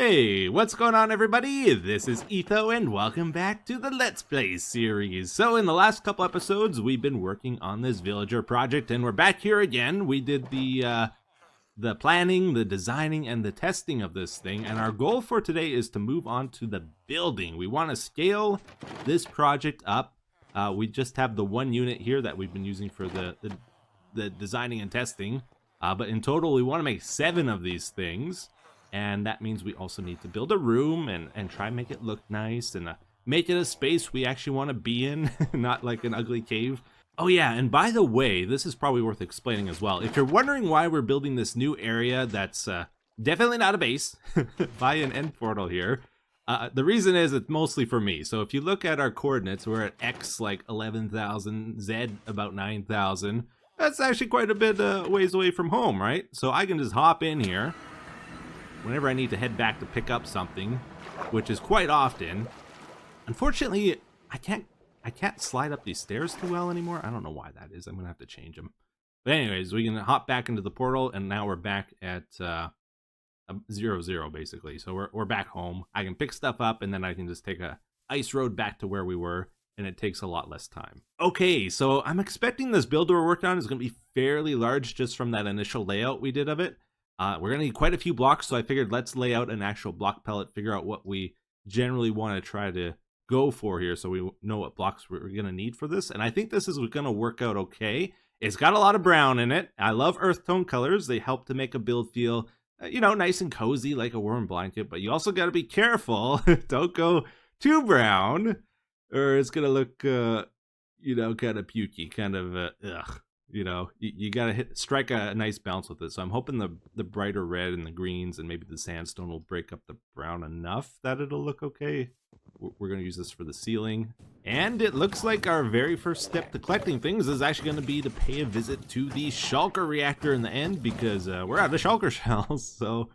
Hey, what's going on everybody? This is Etho and welcome back to the Let's Play series. So in the last couple episodes, we've been working on this villager project and we're back here again. We did the planning, the designing, and the testing of this thing, and our goal for today is to move on to the building. We want to scale this project up. We just have the one unit here that we've been using for the designing and testing, but in total we want to make 7 of these things. And that means we also need to build a room and try and make it look nice and make it a space we actually want to be in, not like an ugly cave. Oh yeah, and by the way, this is probably worth explaining as well. If you're wondering why we're building this new area that's definitely not a base, by an end portal here, the reason is it's mostly for me. So if you look at our coordinates, we're at X like 11,000, Z about 9,000. That's actually quite a bit ways away from home, right? So I can just hop in here whenever I need to head back to pick up something, which is quite often. Unfortunately, I can't slide up these stairs too well anymore. I don't know why that is. I'm gonna have to change them. But anyways, we can hop back into the portal, and now we're back at 0-0 basically. So we're back home. I can pick stuff up, and then I can just take a ice road back to where we were, and it takes a lot less time. Okay, so I'm expecting this build we're working on is gonna be fairly large just from that initial layout we did of it. We're gonna need quite a few blocks, so I figured let's lay out an actual block palette, figure out what we generally want to try to go for here so we know what blocks we're gonna need for this. And I think this is gonna work out okay. It's got a lot of brown in it. I love earth tone colors. They help to make a build feel, you know, nice and cozy like a warm blanket, but you also gotta be careful. Don't go too brown or it's gonna look, you know, kind of pukey, kind of, ugh. You know, you gotta strike a nice balance with it. So I'm hoping the brighter red and the greens and maybe the sandstone will break up the brown enough that it'll look okay. We're gonna use this for the ceiling. And it looks like our very first step to collecting things is actually gonna be to pay a visit to the shulker reactor in the end, because we're out of shulker shells, so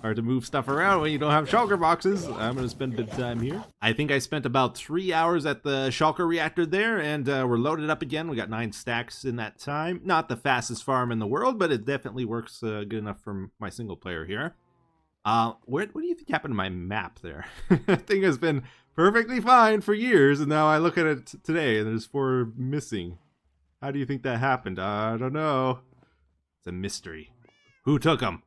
hard to move stuff around when you don't have shulker boxes. I'm gonna spend a bit of time here. I think I spent about 3 hours at the shulker reactor there, and we're loaded up again. We got 9 stacks in that time. Not the fastest farm in the world, but it definitely works good enough for my single player here. What do you think happened to my map there? That thing has been perfectly fine for years, and now I look at it today and there's 4 missing. How do you think that happened? I don't know. It's a mystery. Who took them?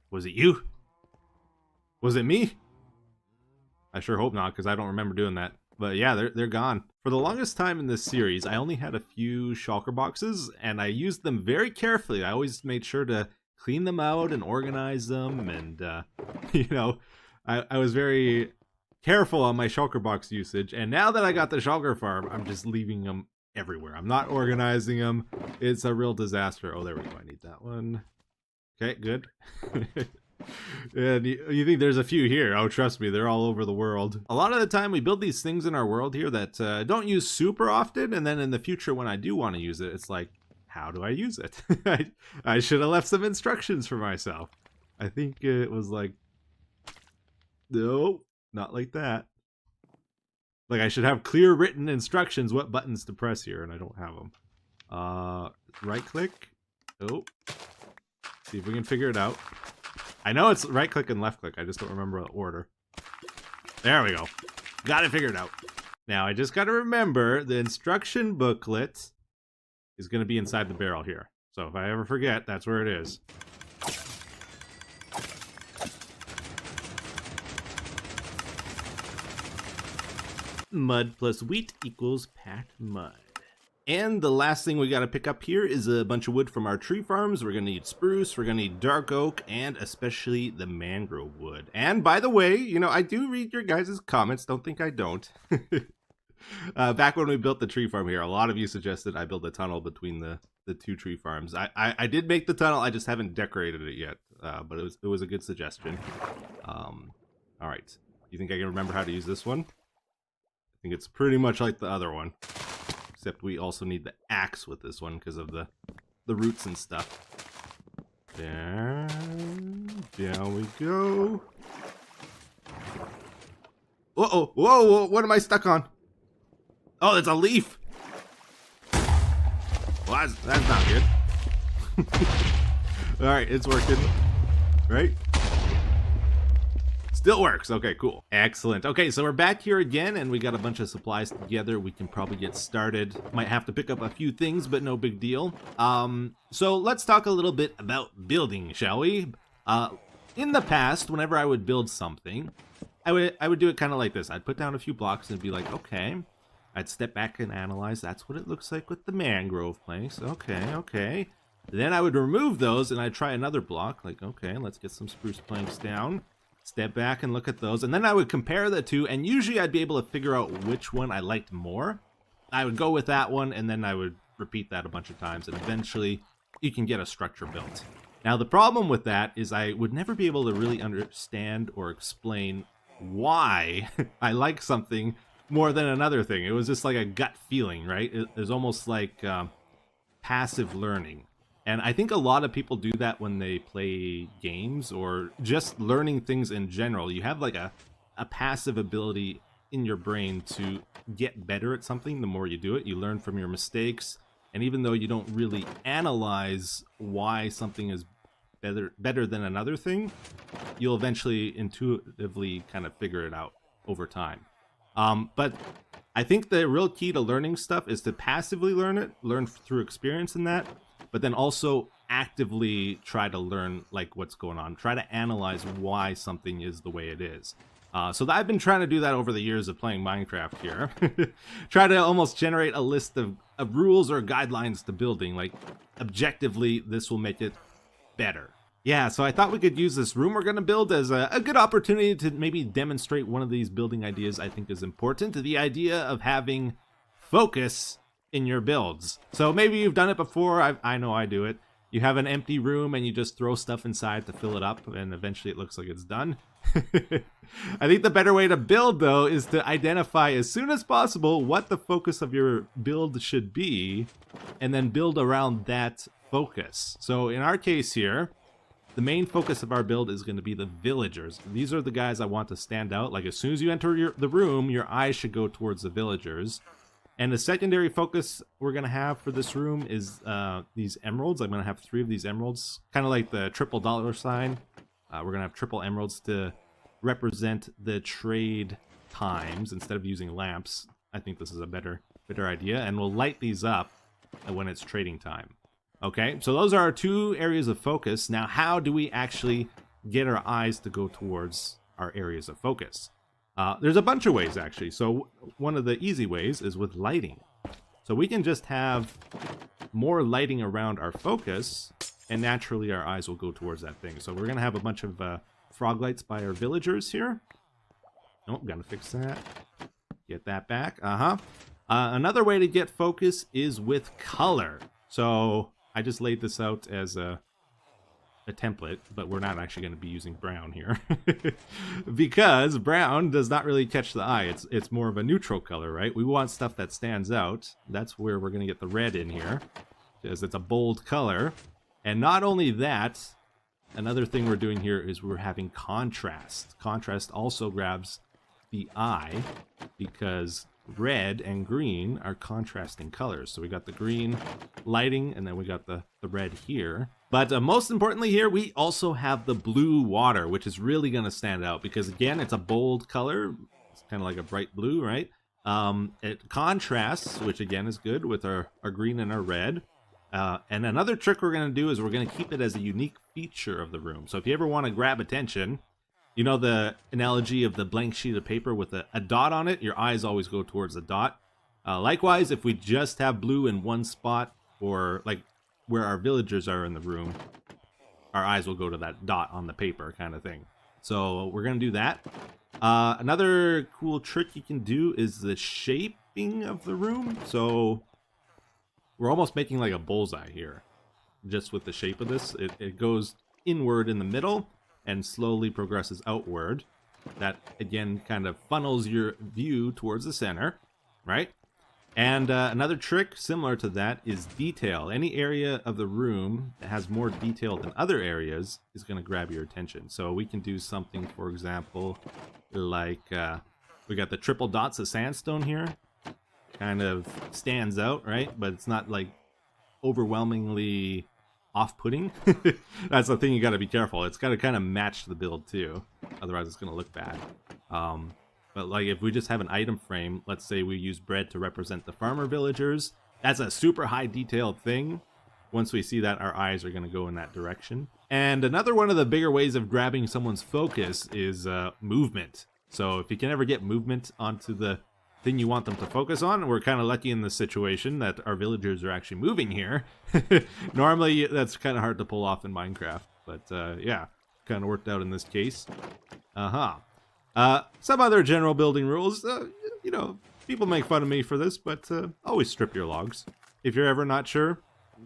Was it you? Was it me? I sure hope not, because I don't remember doing that. But yeah, they're gone. For the longest time in this series, I only had a few shulker boxes, and I used them very carefully. I always made sure to clean them out and organize them, and you know, I was very careful on my shulker box usage. And now that I got the shulker farm, I'm just leaving them everywhere. I'm not organizing them. It's a real disaster. Oh, there we go. I need that one. Okay, good. And you think there's a few here? Oh, trust me, they're all over the world. A lot of the time we build these things in our world here that don't use super often, and then in the future when I do want to use it, it's like, how do I use it? I should have left some instructions for myself. I think it was like, no, not like that. Like I should have clear written instructions what buttons to press here, and I don't have them. Right click. Oh, see if we can figure it out. I know it's right click and left click. I just don't remember the order. There we go. Got it figured out. Now I just got to remember the instruction booklet is going to be inside the barrel here. So if I ever forget, that's where it is. Mud plus wheat equals packed mud. And the last thing we got to pick up here is a bunch of wood from our tree farms. We're going to need spruce, we're going to need dark oak, and especially the mangrove wood. And by the way, you know, I do read your guys' comments. Don't think I don't. Back when we built the tree farm here, a lot of you suggested I build a tunnel between the 2 tree farms. I did make the tunnel, I just haven't decorated it yet, but it was a good suggestion. All right, you think I can remember how to use this one? I think it's pretty much like the other one, except we also need the axe with this one because of the roots and stuff. There, down we go. Uh-oh, whoa, what am I stuck on? Oh, it's a leaf. Well, that's not good. All right, it's working. Right? Still works. Okay, cool. Excellent. Okay, so we're back here again, and we got a bunch of supplies together. We can probably get started. Might have to pick up a few things, but no big deal. So let's talk a little bit about building, shall we? In the past, whenever I would build something, I would do it kind of like this. I'd put down a few blocks and be like, okay. I'd step back and analyze. That's what it looks like with the mangrove planks. Okay. Then I would remove those and I'd try another block. Like, okay, let's get some spruce planks down. Step back and look at those. And then I would compare the two. And usually I'd be able to figure out which one I liked more. I would go with that one and then I would repeat that a bunch of times. And eventually you can get a structure built. Now, the problem with that is I would never be able to really understand or explain why I like something more than another thing. It was just like a gut feeling, right? It was almost like passive learning. And I think a lot of people do that when they play games or just learning things in general. You have like a passive ability in your brain to get better at something the more you do it. You learn from your mistakes. And even though you don't really analyze why something is better than another thing, you'll eventually intuitively kind of figure it out over time. But I think the real key to learning stuff is to passively learn through experience in that, but then also actively try to learn like what's going on, try to analyze why something is the way it is. So I've been trying to do that over the years of playing Minecraft here. Try to almost generate a list of rules or guidelines to building, like objectively this will make it better. Yeah, so I thought we could use this room we're going to build as a good opportunity to maybe demonstrate one of these building ideas I think is important. The idea of having focus in your builds. So maybe you've done it before. I know I do it. You have an empty room and you just throw stuff inside to fill it up and eventually it looks like it's done. I think the better way to build, though, is to identify as soon as possible what the focus of your build should be and then build around that focus. So in our case here, the main focus of our build is going to be the villagers. These are the guys I want to stand out. Like as soon as you enter the room, your eyes should go towards the villagers. And the secondary focus we're going to have for this room is these emeralds. I'm going to have 3 of these emeralds, kind of like the triple dollar sign. We're going to have triple emeralds to represent the trade times instead of using lamps. I think this is a better idea. And we'll light these up when it's trading time. Okay, so those are our 2 areas of focus. Now, how do we actually get our eyes to go towards our areas of focus? There's a bunch of ways, actually. So one of the easy ways is with lighting. So we can just have more lighting around our focus, and naturally our eyes will go towards that thing. So we're going to have a bunch of frog lights by our villagers here. Oh, gotta fix that. Get that back. Another way to get focus is with color. So I just laid this out as a template, but we're not actually going to be using brown here because brown does not really catch the eye. It's more of a neutral color, right? We want stuff that stands out. That's where we're going to get the red in here because it's a bold color. And not only that, another thing we're doing here is we're having contrast. Contrast also grabs the eye because red and green are contrasting colors. So we got the green lighting and then we got the red here. But most importantly here, we also have the blue water, which is really going to stand out because again, it's a bold color. It's kind of like a bright blue, right? It contrasts, which again is good with our green and our red. And another trick we're going to do is we're going to keep it as a unique feature of the room. So if you ever want to grab attention, you know the analogy of the blank sheet of paper with a dot on it? Your eyes always go towards the dot. Likewise, if we just have blue in one spot or like where our villagers are in the room, our eyes will go to that dot on the paper kind of thing. So we're going to do that. Another cool trick you can do is the shaping of the room. So we're almost making like a bullseye here. Just with the shape of this, it goes inward in the middle and slowly progresses outward. That, again, kind of funnels your view towards the center, right? And another trick similar to that is detail. Any area of the room that has more detail than other areas is going to grab your attention. So we can do something, for example, like we got the triple dots of sandstone here. Kind of stands out, right? But it's not like overwhelmingly off-putting. That's the thing you got to be careful. It's got to kind of match the build too. Otherwise, it's going to look bad. But like if we just have an item frame, let's say we use bread to represent the farmer villagers, that's a super high detailed thing. Once we see that, our eyes are going to go in that direction. And another one of the bigger ways of grabbing someone's focus is movement. So if you can ever get movement onto the thing you want them to focus on, we're kind of lucky in this situation that our villagers are actually moving here. Normally, that's kind of hard to pull off in Minecraft. But yeah, kind of worked out in this case. Some other general building rules, you know, people make fun of me for this, but always strip your logs. If you're ever not sure,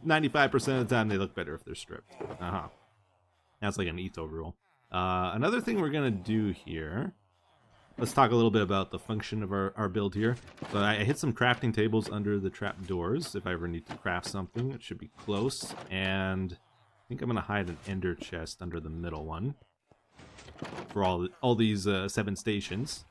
95% of the time they look better if they're stripped. That's like an Etho rule. Another thing we're going to do here, let's talk a little bit about the function of our build here. So I hit some crafting tables under the trap doors. If I ever need to craft something, it should be close. And I think I'm going to hide an ender chest under the middle one for all these 7 stations.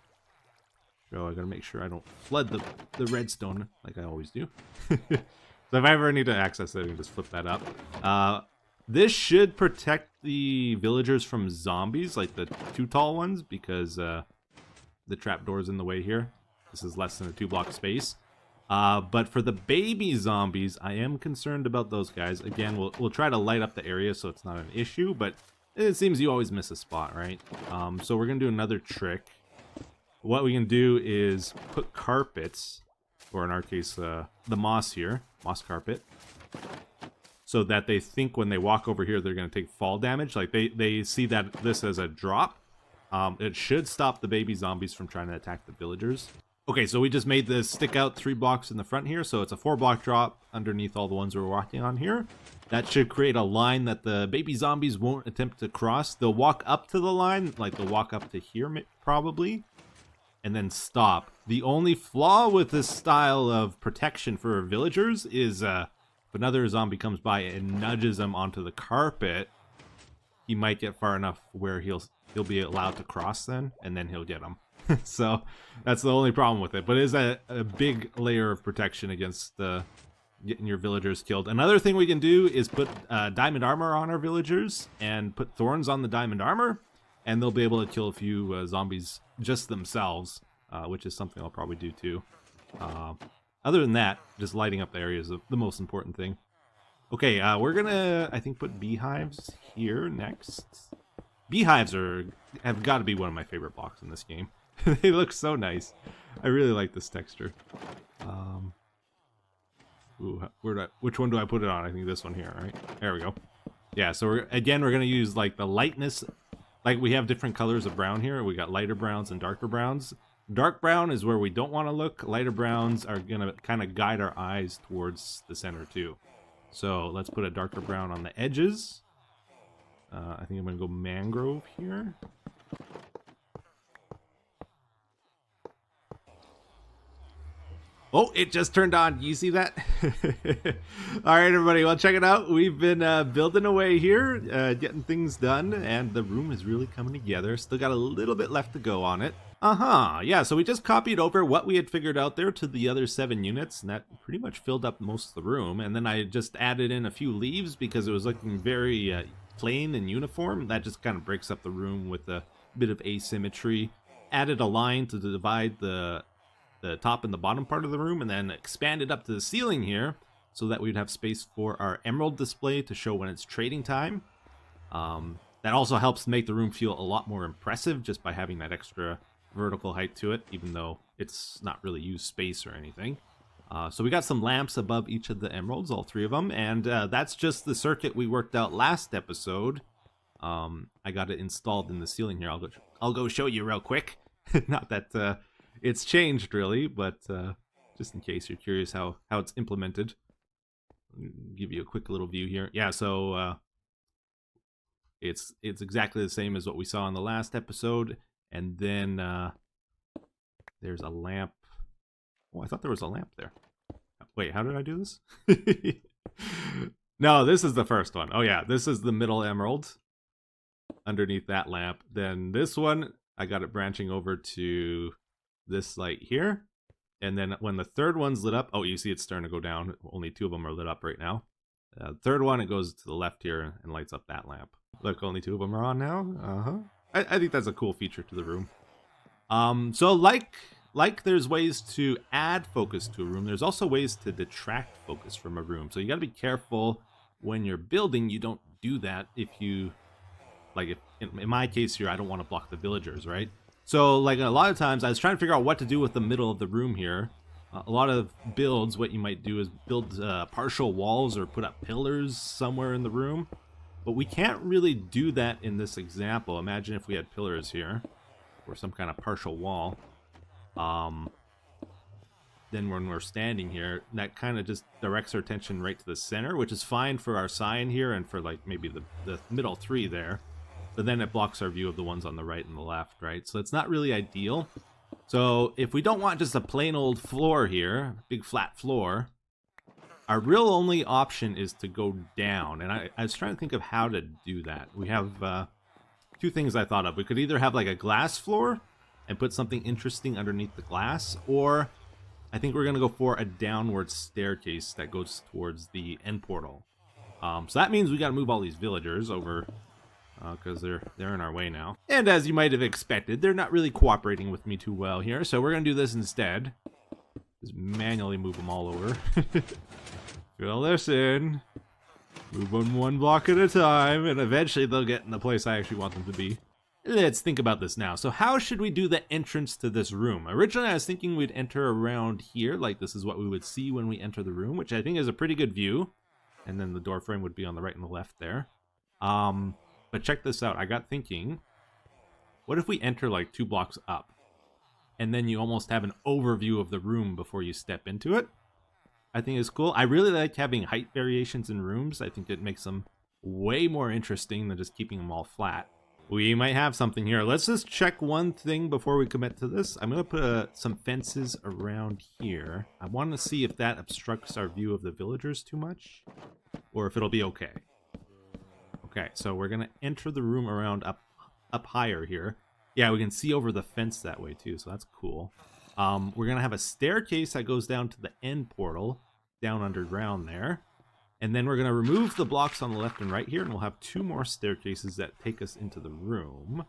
So I got to make sure I don't flood the redstone like I always do. So if I ever need to access it, I can just flip that up. This should protect the villagers from zombies, like the 2 tall ones, because the trapdoor's in the way here. This is less than a 2-block space. But for the baby zombies, I am concerned about those guys. Again, we'll try to light up the area so it's not an issue, but it seems you always miss a spot, right? So we're going to do another trick. What we can do is put carpets, or in our case, the moss here, moss carpet, so that they think when they walk over here they're going to take fall damage. Like they see that this as a drop. It should stop the baby zombies from trying to attack the villagers. Okay, so we just made this stick out 3 blocks in the front here, so it's a 4-block drop underneath all the ones we're walking on here. That should create a line that the baby zombies won't attempt to cross. They'll walk up to the line, like they'll walk up to here probably, and then stop. The only flaw with this style of protection for villagers is if another zombie comes by and nudges them onto the carpet, he might get far enough where he'll be allowed to cross then, and then he'll get them. So that's the only problem with it. But it is a big layer of protection against getting your villagers killed. Another thing we can do is put diamond armor on our villagers and put thorns on the diamond armor, and they'll be able to kill a few zombies just themselves, which is something I'll probably do too. Other than that, just lighting up the area is the most important thing. Okay, we're gonna, I think, put beehives here next. Beehives have got to be one of my favorite blocks in this game. They look so nice. I really like this texture. Which one do I put it on? I think this one here, right? There we go. Yeah, so we're gonna use like the lightness. Like we have different colors of brown here. We got lighter browns and darker browns. Dark brown is where we don't want to look. Lighter browns are gonna kind of guide our eyes towards the center too. So let's put a darker brown on the edges. I think I'm gonna go mangrove here. Oh, it just turned on. Do you see that? All right, everybody. Well, check it out. We've been building away here, getting things done, and the room is really coming together. Still got a little bit left to go on it. Yeah, so we just copied over what we had figured out there to the other 7 units, and that pretty much filled up most of the room. And then I just added in a few leaves because it was looking very plain and uniform. That just kind of breaks up the room with a bit of asymmetry. Added a line to divide the top and the bottom part of the room, and then expanded up to the ceiling here so that we'd have space for our emerald display to show when it's trading time. That also helps make the room feel a lot more impressive just by having that extra vertical height to it, even though it's not really used space or anything. So we got some lamps above each of the emeralds, all 3 of them, and that's just the circuit we worked out last episode. I got it installed in the ceiling here. I'll go show you real quick. Not that it's changed really, but just in case you're curious how it's implemented, I'll give you a quick little view here. Yeah, so it's exactly the same as what we saw in the last episode, and then there's a lamp. Oh, I thought there was a lamp there. Wait, how did I do this? No, this is the first one. Oh yeah, this is the middle emerald underneath that lamp. Then this one, I got it branching over to this light here. And then when the third one's lit up, oh, you see it's starting to go down. Only 2 of them are lit up right now. The third one, it goes to the left here and lights up that lamp. Look, only 2 of them are on now. I think that's a cool feature to the room. So like there's ways to add focus to a room, there's also ways to detract focus from a room. So you got to be careful when you're building. You don't do that if you, like, if in my case here, I don't want to block the villagers, right? So like a lot of times I was trying to figure out what to do with the middle of the room here. A lot of builds, what you might do is build partial walls or put up pillars somewhere in the room. But we can't really do that in this example. Imagine if we had pillars here or some kind of partial wall. Then when we're standing here, that kind of just directs our attention right to the center, which is fine for our sign here and for like maybe the middle three there. But then it blocks our view of the ones on the right and the left, right? So it's not really ideal. So if we don't want just a plain old floor here, big flat floor, our real only option is to go down. And I was trying to think of how to do that. We have two things I thought of. We could either have like a glass floor and put something interesting underneath the glass, or I think we're going to go for a downward staircase that goes towards the end portal. So that means we got to move all these villagers over because they're in our way now. And as you might have expected, they're not really cooperating with me too well here. So we're going to do this instead. Just manually move them all over. Fill this in. Move them one block at a time, and eventually they'll get in the place I actually want them to be. Let's think about this now. So how should we do the entrance to this room? Originally, I was thinking we'd enter around here, like this is what we would see when we enter the room, which I think is a pretty good view. And then the door frame would be on the right and the left there. But check this out. I got thinking, what if we enter like 2 blocks up? And then you almost have an overview of the room before you step into it. I think it's cool. I really like having height variations in rooms. I think it makes them way more interesting than just keeping them all flat. We might have something here. Let's just check one thing before we commit to this. I'm going to put some fences around here. I want to see if that obstructs our view of the villagers too much, or if it'll be okay. Okay, so we're going to enter the room around up higher here. Yeah, we can see over the fence that way too, so that's cool. We're going to have a staircase that goes down to the end portal, down underground there. And then we're going to remove the blocks on the left and right here, and we'll have 2 more staircases that take us into the room.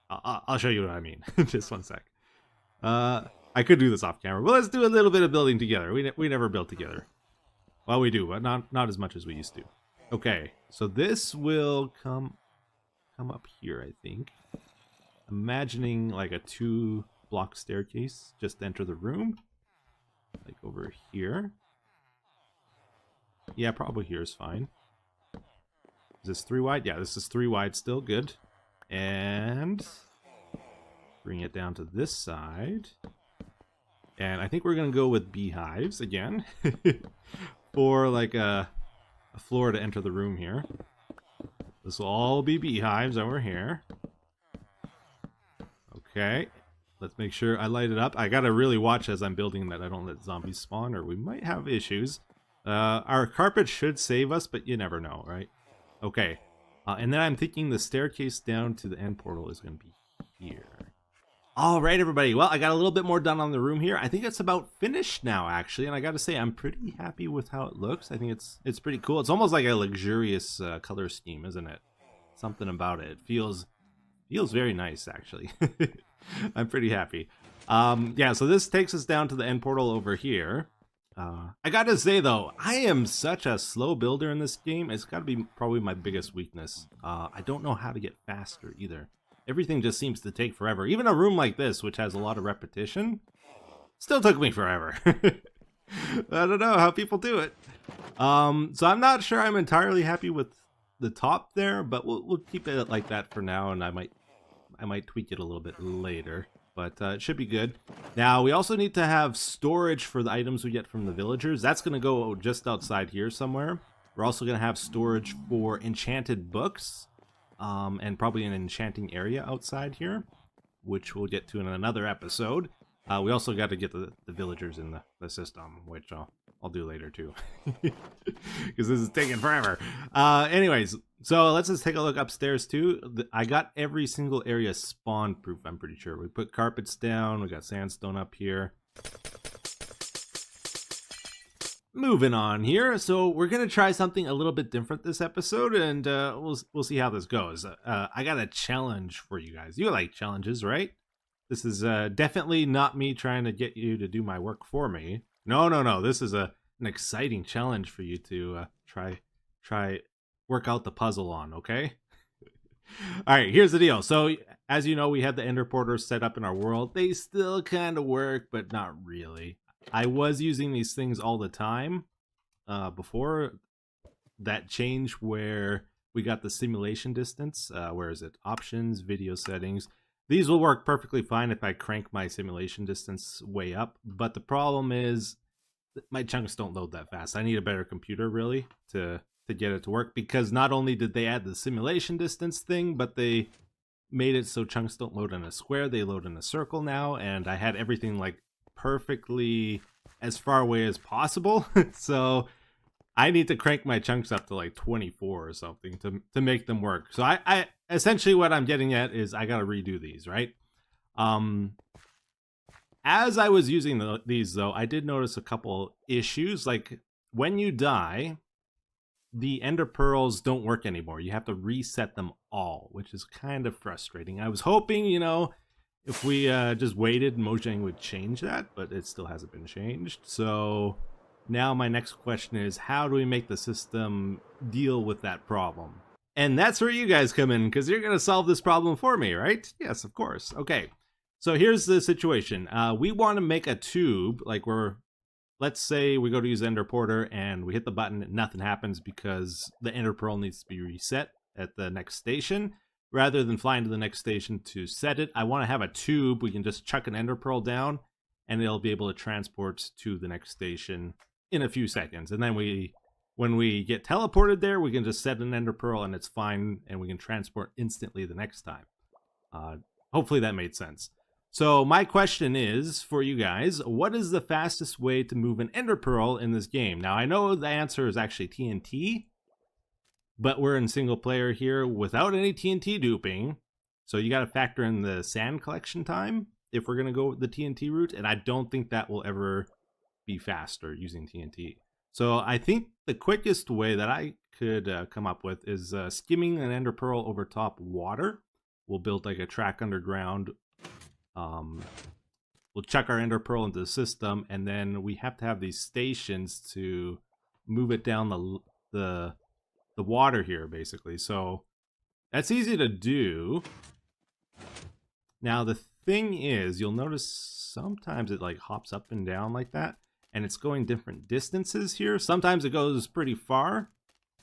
I'll show you what I mean. Just one sec. I could do this off camera, but let's do a little bit of building together. We never built together. Well, we do, but not as much as we used to. Okay, so this will come up here, I think. Imagining like a 2-block staircase just to enter the room. Like over here. Yeah, probably here is fine. Is this 3 wide? Yeah, this is 3 wide still. Good. And bring it down to this side. And I think we're going to go with beehives again. For like a floor to enter the room here. This will all be beehives over here. Okay. Let's make sure I light it up. I gotta really watch as I'm building that I don't let zombies spawn, or we might have issues. Our carpet should save us, but you never know, right? Okay. And then I'm thinking the staircase down to the end portal is going to be here. All right, everybody. Well, I got a little bit more done on the room here. I think it's about finished now, actually. And I got to say, I'm pretty happy with how it looks. I think it's pretty cool. It's almost like a luxurious color scheme, isn't it? Something about it. It feels very nice, actually. I'm pretty happy. Yeah, so this takes us down to the end portal over here. I gotta say, though, I am such a slow builder in this game. It's gotta be probably my biggest weakness. I don't know how to get faster, either. Everything just seems to take forever. Even a room like this, which has a lot of repetition, still took me forever. I don't know how people do it. So I'm not sure I'm entirely happy with the top there, but we'll keep it like that for now, and I might tweak it a little bit later. But it should be good. Now, we also need to have storage for the items we get from the villagers. That's going to go just outside here somewhere. We're also going to have storage for enchanted books. And probably an enchanting area outside here, which we'll get to in another episode. We also got to get the villagers in the system, which I'll do later too, because this is taking forever. Anyways, so let's just take a look upstairs too. I got every single area spawn proof, I'm pretty sure. We put carpets down, we got sandstone up here. moving on here. So we're gonna try something a little bit different this episode, and we'll see how this goes. I got a challenge for you guys. You like challenges, right? This is definitely not me trying to get you to do my work for me. No. This is an exciting challenge for you to try work out the puzzle on. Okay. All right. Here's the deal. So as you know, we had the ender porters set up in our world. They still kind of work, but not really. I was using these things all the time before that change where we got the simulation distance. Where is it? Options, video settings. These will work perfectly fine if I crank my simulation distance way up. But the problem is my chunks don't load that fast. I need a better computer really to get it to work, because not only did they add the simulation distance thing, but they made it so chunks don't load in a square. They load in a circle now, and I had everything like perfectly as far away as possible. So I need to crank my chunks up to like 24 or something to make them work. So I essentially what I'm getting at is I got to redo these, right? As I was using these though, I did notice a couple issues. Like when you die, the ender pearls don't work anymore. You have to reset them all, which is kind of frustrating. I was hoping, you know, if we just waited, Mojang would change that, but it still hasn't been changed. So now my next question is, how do we make the system deal with that problem? And that's where you guys come in, because you're going to solve this problem for me, right? Yes, of course. Okay, so here's the situation. We want to make a tube, like let's say we go to use Ender Porter and we hit the button and nothing happens because the Ender Pearl needs to be reset at the next station. Rather than flying to the next station to set it, I want to have a tube. We can just chuck an Ender Pearl down and it'll be able to transport to the next station in a few seconds. And then when we get teleported there, we can just set an Ender Pearl and it's fine, and we can transport instantly the next time. Hopefully that made sense. So my question is for you guys, what is the fastest way to move an Ender Pearl in this game? Now I know the answer is actually TNT, but we're in single player here without any TNT duping. So you got to factor in the sand collection time if we're going to go the TNT route. And I don't think that will ever be faster using TNT. So I think the quickest way that I could come up with is skimming an Ender Pearl over top water. We'll build like a track underground. We'll chuck our Ender Pearl into the system, and then we have to have these stations to move it down the water here, basically. So that's easy to do. Now the thing is, you'll notice sometimes it like hops up and down like that, and it's going different distances here. Sometimes it goes pretty far,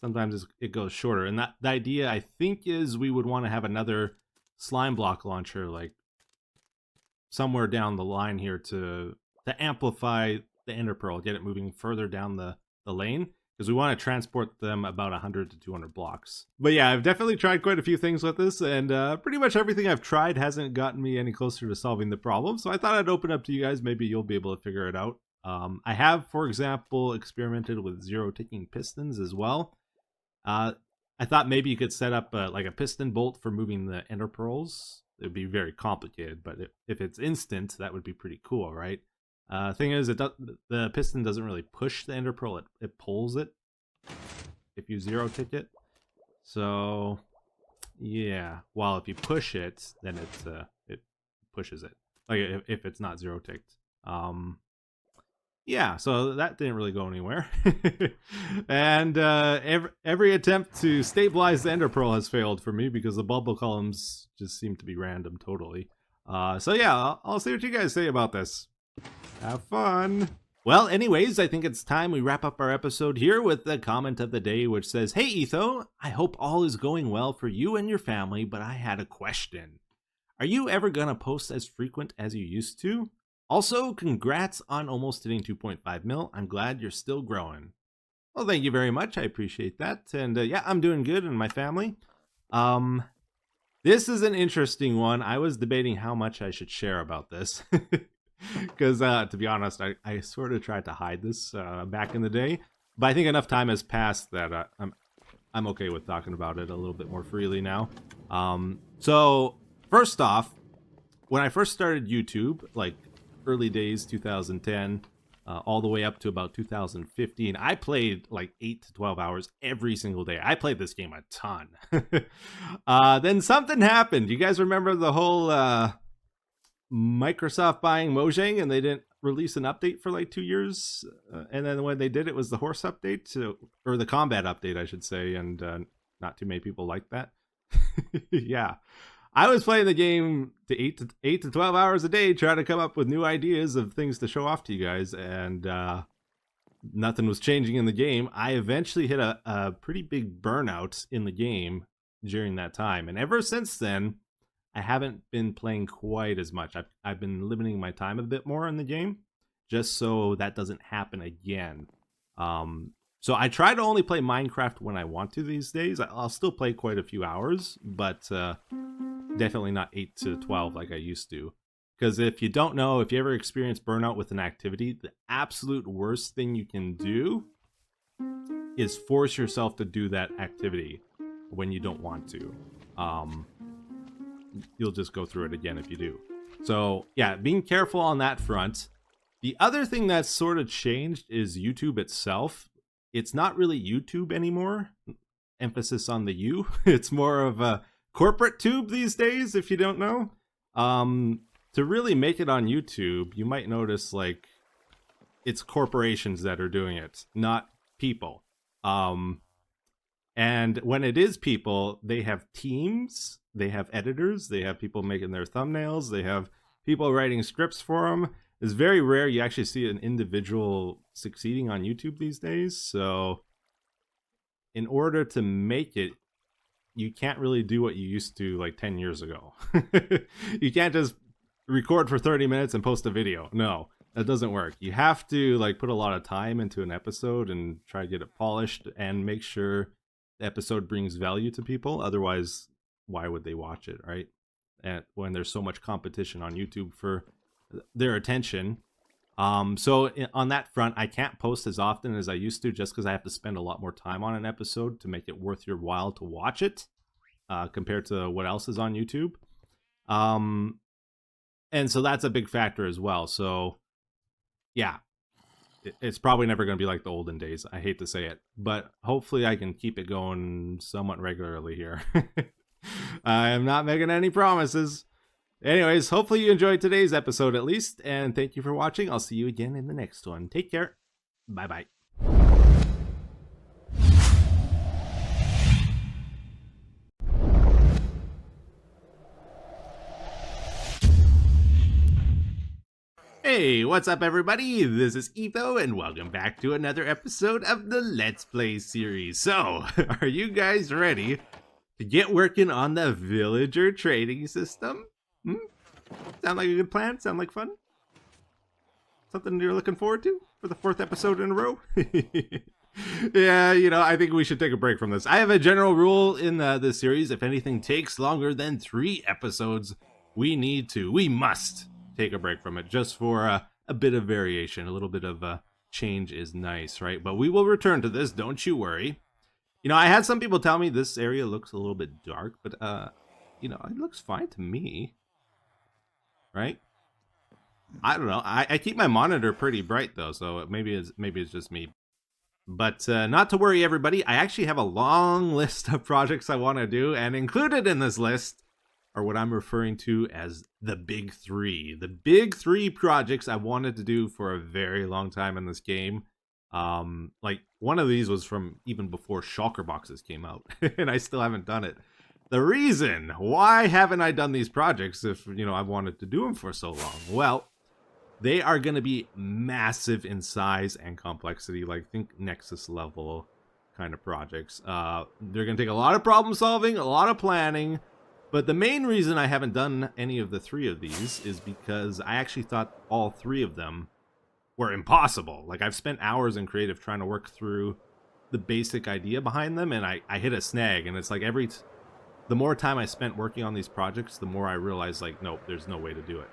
sometimes it goes shorter. And the idea, I think, is we would want to have another slime block launcher like somewhere down the line here to amplify the Ender Pearl, get it moving further down the lane, because we want to transport them about 100 to 200 blocks. But yeah, I've definitely tried quite a few things with this, and pretty much everything I've tried hasn't gotten me any closer to solving the problem. So I thought I'd open up to you guys. Maybe you'll be able to figure it out. I have, for example, experimented with zero ticking pistons as well. I thought maybe you could set up like a piston bolt for moving the Ender Pearls. It would be very complicated, but if it's instant, that would be pretty cool, right? Thing is, the piston doesn't really push the Ender Pearl; it pulls it if you zero tick it. So yeah, while if you push it, then it pushes it. Like if it's not zero ticked. Yeah, so that didn't really go anywhere. And every attempt to stabilize the Ender Pearl has failed for me because the bubble columns just seem to be random totally. So yeah, I'll see what you guys say about this. Have fun! Well, anyways, I think it's time we wrap up our episode here with the comment of the day, which says, "Hey Etho, I hope all is going well for you and your family, but I had a question. Are you ever gonna post as frequent as you used to? Also, congrats on almost hitting 2.5 mil. I'm glad you're still growing." Well, thank you very much. I appreciate that. And yeah, I'm doing good and my family. This is an interesting one. I was debating how much I should share about this. Because to be honest, I sort of tried to hide this back in the day. But I think enough time has passed that I'm okay with talking about it a little bit more freely now. So first off, when I first started YouTube, like early days 2010, all the way up to about 2015. I played like 8 to 12 hours every single day. I played this game a ton. Then something happened. You guys remember the whole Microsoft buying Mojang, and they didn't release an update for like 2 years? And then when they did, it was the horse update, or the combat update, I should say, and not too many people like that. Yeah. I was playing the game to 8 to 12 hours a day, trying to come up with new ideas of things to show off to you guys, and nothing was changing in the game. I eventually hit a pretty big burnout in the game during that time, and ever since then, I haven't been playing quite as much. I've been limiting my time a bit more in the game, just so that doesn't happen again. So I try to only play Minecraft when I want to these days. I'll still play quite a few hours, but definitely not 8 to 12 like I used to. Because if you don't know, if you ever experience burnout with an activity, the absolute worst thing you can do is force yourself to do that activity when you don't want to. You'll just go through it again if you do. So yeah, being careful on that front. The other thing that's sort of changed is YouTube itself. It's not really YouTube anymore. Emphasis on the U. It's more of a corporate tube these days, if you don't know. To really make it on YouTube, you might notice like it's corporations that are doing it, not people. And when it is people, they have teams, they have editors, they have people making their thumbnails, they have people writing scripts for them. It's very rare you actually see an individual succeeding on YouTube these days. So in order to make it, you can't really do what you used to like 10 years ago. You can't just record for 30 minutes and post a video. No, that doesn't work. You have to like put a lot of time into an episode and try to get it polished and make sure the episode brings value to people. Otherwise, why would they watch it, right? And when there's so much competition on YouTube for their attention. So on that front, I can't post as often as I used to, just because I have to spend a lot more time on an episode to make it worth your while to watch it, compared to what else is on YouTube. And so that's a big factor as well. So yeah, it's probably never going to be like the olden days. I hate to say it, but hopefully I can keep it going somewhat regularly here. I am not making any promises. Anyways, hopefully you enjoyed today's episode at least, and thank you for watching. I'll see you again in the next one. Take care. Bye-bye. Hey, what's up everybody? This is Etho, and welcome back to another episode of the Let's Play series. So, are you guys ready to get working on the villager trading system? Sound like a good plan? Sound like fun? Something you're looking forward to for the 4th episode in a row? Yeah, you know, I think we should take a break from this. I have a general rule in this series. If anything takes longer than 3 episodes, we must take a break from it, just for a bit of variation. A little bit of change is nice, right? But we will return to this, don't you worry. You know, I had some people tell me this area looks a little bit dark, but you know, it looks fine to me. Right? I don't know. I keep my monitor pretty bright though, so maybe it's just me. But not to worry, everybody. I actually have a long list of projects I want to do, and included in this list are what I'm referring to as the Big 3. The Big 3 projects I wanted to do for a very long time in this game. Like one of these was from even before shulker boxes came out, and I still haven't done it. The reason why haven't I done these projects if, you know, I've wanted to do them for so long? Well, they are going to be massive in size and complexity, like think Nexus level kind of projects. They're going to take a lot of problem solving, a lot of planning, but the main reason I haven't done any of the 3 of these is because I actually thought all 3 of them were impossible. Like I've spent hours in creative trying to work through the basic idea behind them, and I hit a snag, and it's like the more time I spent working on these projects, the more I realized, like, nope, there's no way to do it.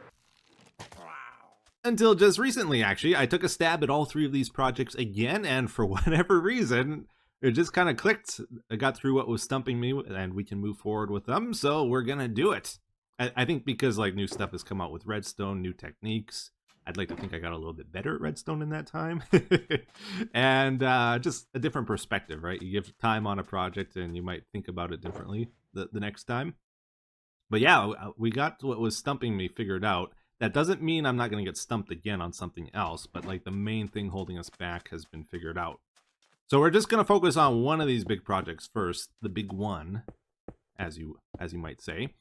Until just recently, actually, I took a stab at all 3 of these projects again, and for whatever reason, it just kind of clicked. I got through what was stumping me, and we can move forward with them, so we're gonna do it. I think because, like, new stuff has come out with Redstone, new techniques, I'd like to think I got a little bit better at redstone in that time. And just a different perspective, right? You give time on a project and you might think about it differently the next time. But yeah, we got what was stumping me figured out. That doesn't mean I'm not going to get stumped again on something else, but like the main thing holding us back has been figured out. So we're just going to focus on one of these big projects first, the big one, as you might say.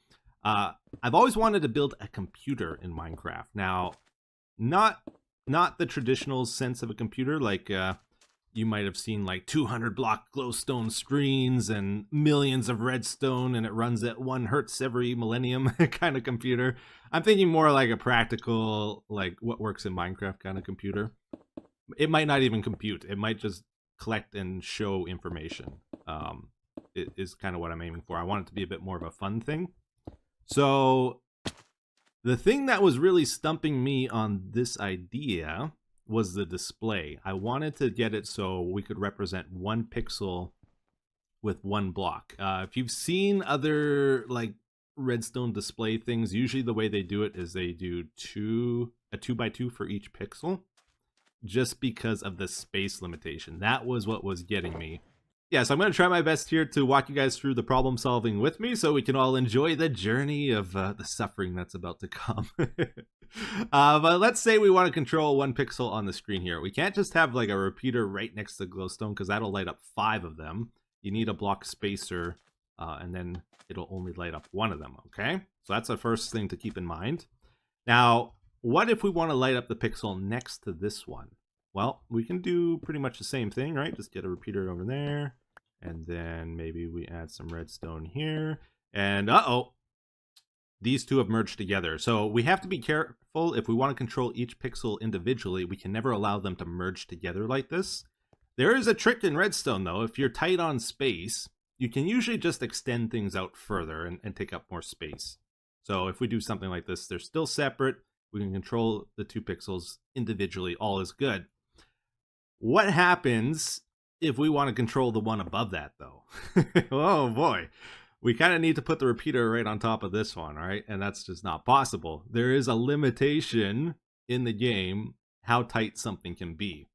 I've always wanted to build a computer in Minecraft. Now, not the traditional sense of a computer, like you might have seen like 200 block glowstone screens and millions of redstone, and it runs at 1 hertz every millennium kind of computer. I'm thinking more like a practical, like what works in Minecraft kind of computer. It might not even compute. It might just collect and show information. It is kind of what I'm aiming for. I want it to be a bit more of a fun thing. So the thing that was really stumping me on this idea was the display. I wanted to get it so we could represent 1 pixel with 1 block. If you've seen other like redstone display things, usually the way they do it is they do a 2x2 for each pixel, just because of the space limitation. That was what was getting me. Yeah, so I'm going to try my best here to walk you guys through the problem solving with me so we can all enjoy the journey of the suffering that's about to come. But let's say we want to control 1 pixel on the screen here. We can't just have like a repeater right next to glowstone because that'll light up 5 of them. You need a block spacer and then it'll only light up 1 of them, okay? So that's the first thing to keep in mind. Now, what if we want to light up the pixel next to this one? Well, we can do pretty much the same thing, right? Just get a repeater over there, and then maybe we add some redstone here. And uh-oh, these two have merged together. So we have to be careful. If we want to control each pixel individually, we can never allow them to merge together like this. There is a trick in redstone, though. If you're tight on space, you can usually just extend things out further and take up more space. So if we do something like this, they're still separate. We can control the 2 pixels individually. All is good. What happens if we want to control the one above that, though? Oh, boy. We kind of need to put the repeater right on top of this one, right? And that's just not possible. There is a limitation in the game how tight something can be.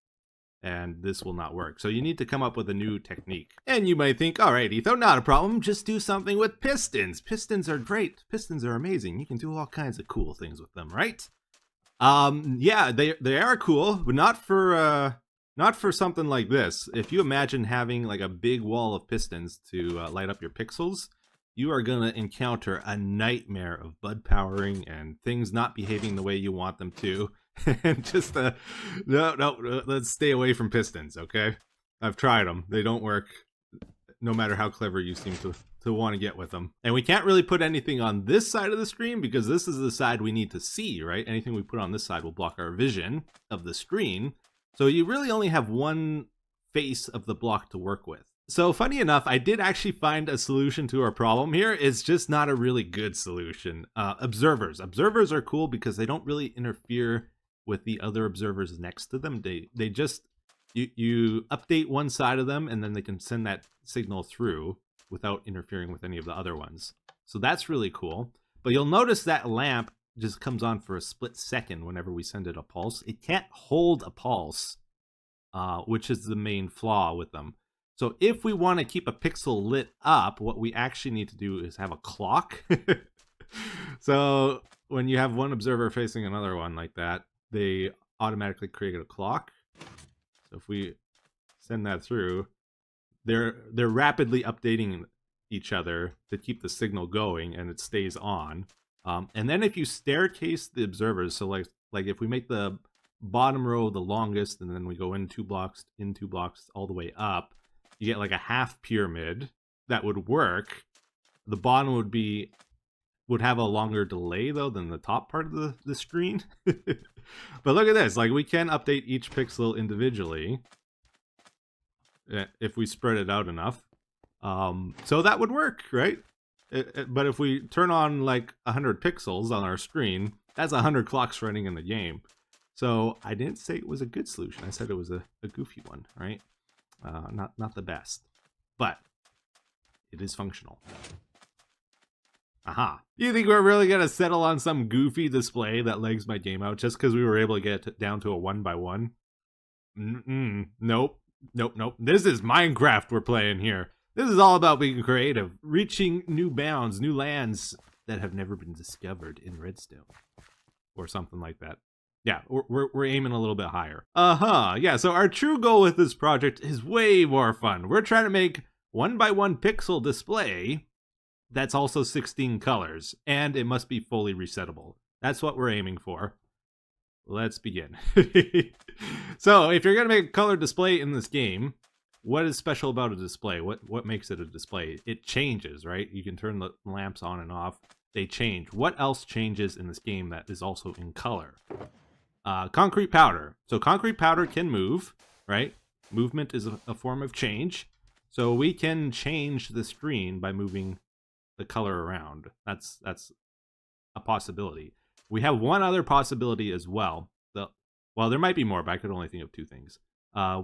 And this will not work. So you need to come up with a new technique. And you might think, all right, Etho, not a problem. Just do something with pistons. Pistons are great. Pistons are amazing. You can do all kinds of cool things with them, right? Yeah, they are cool, but not for something like this. If you imagine having like a big wall of pistons to light up your pixels, you are going to encounter a nightmare of bud powering and things not behaving the way you want them to. And just no, let's stay away from pistons, okay? I've tried them. They don't work, no matter how clever you seem to want to get with them. And we can't really put anything on this side of the screen because this is the side we need to see, right? Anything we put on this side will block our vision of the screen. So you really only have 1 face of the block to work with. So funny enough, I did actually find a solution to our problem here. It's just not a really good solution. Observers. Observers are cool because they don't really interfere with the other observers next to them. They just, you update one side of them and then they can send that signal through without interfering with any of the other ones. So that's really cool. But you'll notice that lamp just comes on for a split second whenever we send it a pulse. It can't hold a pulse, which is the main flaw with them. So if we want to keep a pixel lit up, what we actually need to do is have a clock. So when you have one observer facing another one like that, they automatically create a clock. So if we send that through, they're rapidly updating each other to keep the signal going, and it stays on. And then if you staircase the observers, so like if we make the bottom row the longest, and then we go in 2 blocks, all the way up, you get like a half pyramid that would work. The bottom would have a longer delay though than the top part of the screen. But look at this, like we can update each pixel individually if we spread it out enough. So that would work, right? But if we turn on like 100 pixels on our screen, that's 100 clocks running in the game. So I didn't say it was a good solution. I said it was a goofy one, right? Not the best, but it is functional. Aha. You think we're really going to settle on some goofy display that legs my game out just because we were able to get it down to a 1x1? Nope. Nope. This is Minecraft we're playing here. This is all about being creative, reaching new bounds, new lands that have never been discovered in Redstone. Or something like that. Yeah, we're aiming a little bit higher. Yeah, so our true goal with this project is way more fun. We're trying to make 1x1 pixel display that's also 16 colors, and it must be fully resettable. That's what we're aiming for. Let's begin. So, if you're going to make a color display in this game, what is special about a display? What makes it a display? It changes, right? You can turn the lamps on and off. They change. What else changes in this game that is also in color? Concrete powder. So concrete powder can move, right? Movement is a form of change. So we can change the screen by moving the color around. That's a possibility. We have one other possibility as well. Well, there might be more, but I could only think of two things.